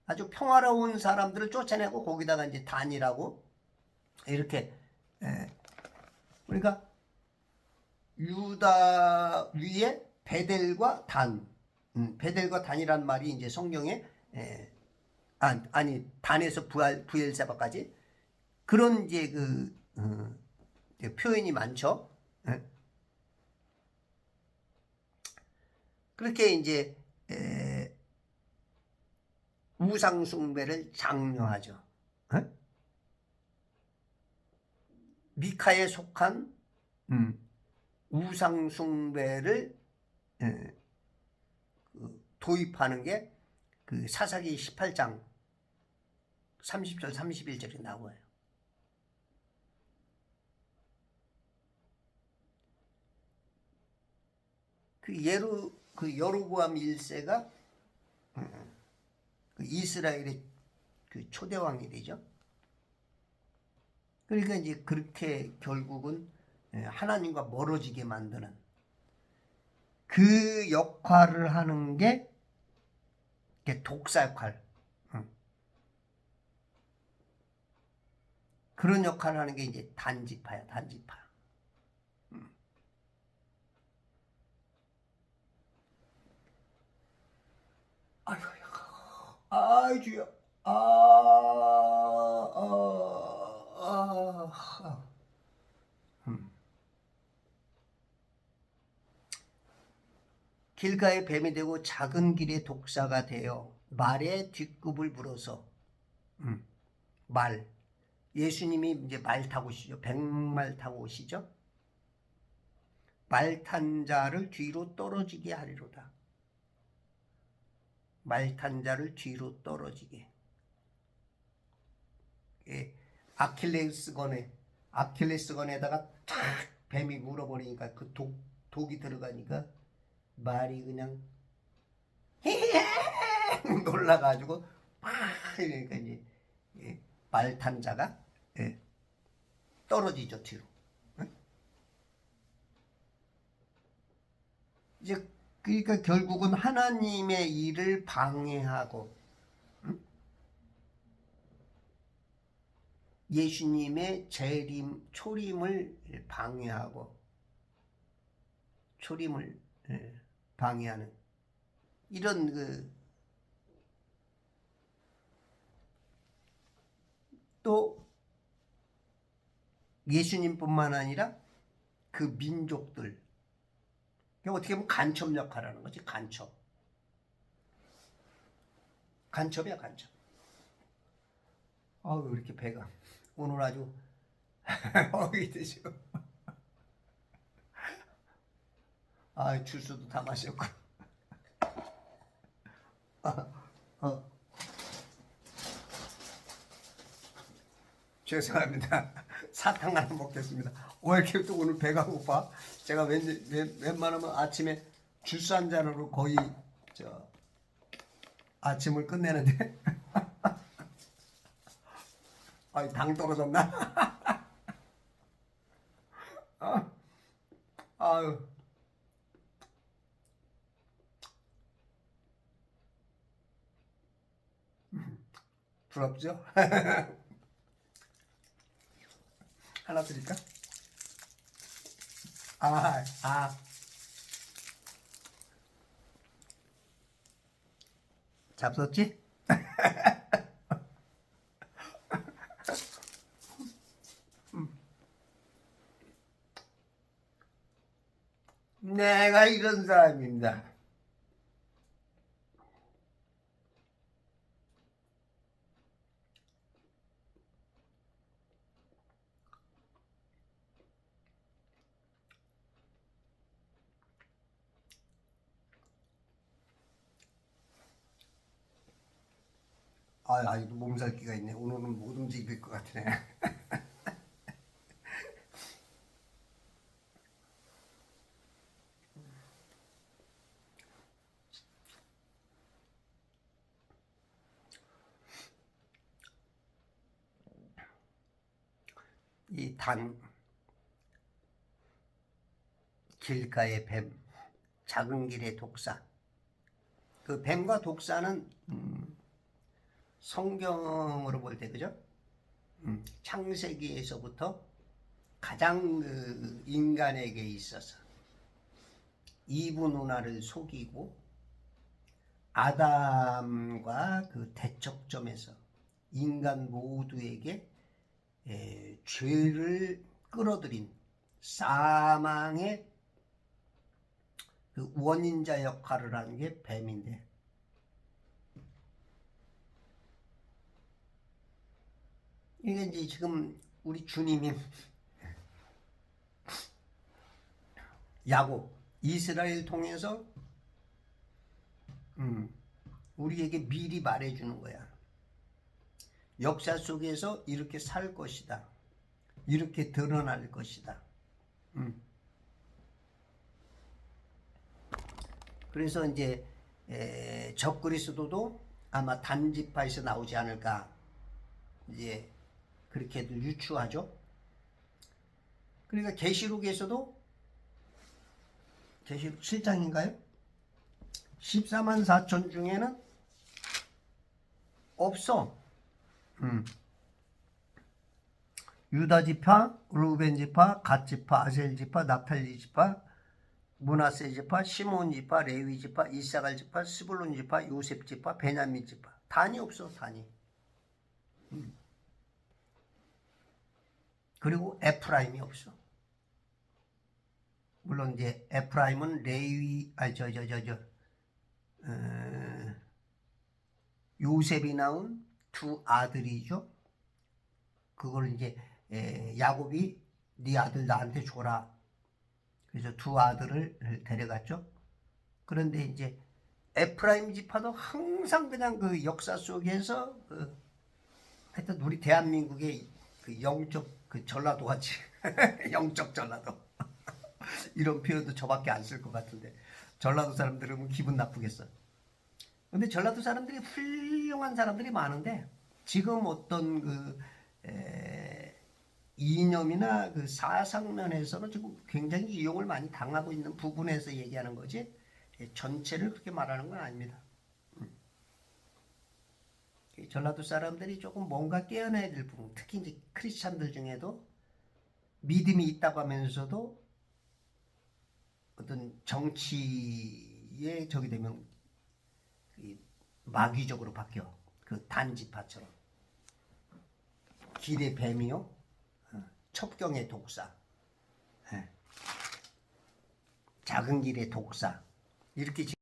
아주 평화로운 사람들을 쫓아내고 거기다가 이제 단이라고 이렇게 그러니까 유다 위에 베델과 단, 베델과 단이란 말이 이제 성경에 아니 단에서 부엘세바까지 그런 이제 이제 표현이 많죠. 예? 그렇게 이제 우상 숭배를 장려하죠. 예? 미카에 속한 우상 숭배를 도입하는 게 그 사사기 18장 30절 31절에 나와요. 그 여로보암 1세가 그 이스라엘의 그 초대왕이 되죠. 그러니까 이제 그렇게 결국은 하나님과 멀어지게 만드는 그 역할을 하는 게 독사 역할. 그런 역할을 하는 게 이제 단지파야, 단지파. 아이고, 아이 주여, 길가에 뱀이 되고 작은 길에 독사가 되어 말의 뒷굽을 물어서 말. 예수님이 이제 말 타고 오시죠. 백말 타고 오시죠. 말 탄 자를 뒤로 떨어지게 하리로다. 말 탄 자를 뒤로 떨어지게. 예, 아킬레스건에다가 탁 뱀이 물어버리니까 그 독이 들어가니까 말이 그냥 놀라가지고 막 이러니까 이제 말 탄 자가 떨어지죠 뒤로. 이제 그러니까 결국은 하나님의 일을 방해하고 예수님의 초림을 방해하는 이런 또 예수님뿐만 아니라 그 민족들 어떻게 보면 간첩 역할하는 거지. 간첩이야 간첩. 왜 이렇게 배가 오늘 아주 어이 되죠. 주스도 다 마셨고. 죄송합니다. 사탕 하나 먹겠습니다. 왜 이렇게 또 오늘 배가 고파? 제가 웬만하면 아침에 주스 한 잔으로 거의 아침을 끝내는데 당 떨어졌나? 아유. 부럽죠? 하나 드릴까? 잡섰지? 내가 이런 사람입니다. 아직도 몸살기가 있네. 오늘은 못 움직일 것 같으네. 이 길가의 뱀, 작은 길의 독사. 그 뱀과 독사는 성경으로 볼 때 그죠? 창세기에서부터 가장 그 인간에게 있어서 이브 누나를 속이고 아담과 그 대척점에서 인간 모두에게 죄를 끌어들인 사망의 그 원인자 역할을 하는 게 뱀인데, 이게 이제 지금 우리 주님이 야곱 이스라엘 통해서 우리에게 미리 말해주는 거야. 역사 속에서 이렇게 살 것이다. 이렇게 드러날 것이다. 그래서 이제 적그리스도도 아마 단지파에서 나오지 않을까, 이제 그렇게도 유추하죠. 그러니까 계시록에서도, 계시록 7장인가요? 14만 4천 중에는 없어. 유다 지파, 루벤 지파, 갓 지파, 아셀 지파, 납탈리 지파, 므낫세 지파, 시몬 지파, 레위 지파, 이사갈 지파, 스불론 지파, 요셉 지파, 베냐민 지파. 단이 없어, 단이. 그리고 에프라임이 없어. 물론 이제 에프라임은 레위, 요셉이 낳은 두 아들이죠. 그걸 이제 야곱이 네 아들 나한테 줘라. 그래서 두 아들을 데려갔죠. 그런데 이제 에프라임 지파도 항상 그냥 그 역사 속에서 하여튼 우리 대한민국의 그 영적 그 전라도 같이 영적 전라도 이런 표현도 저밖에 안 쓸 것 같은데, 전라도 사람 들으면 기분 나쁘겠어. 근데 전라도 사람들이 훌륭한 사람들이 많은데, 지금 어떤 그 이념이나 그 사상면에서는 지금 굉장히 이용을 많이 당하고 있는 부분에서 얘기하는 거지, 전체를 그렇게 말하는 건 아닙니다. 전라도 사람들이 조금 뭔가 깨어나야 될 부분, 특히 이제 크리스찬들 중에도 믿음이 있다고 하면서도 어떤 정치에 적이 되면 마귀적으로 바뀌어. 그 단지파처럼. 길의 뱀이요, 첩경의 독사, 작은 길의 독사, 이렇게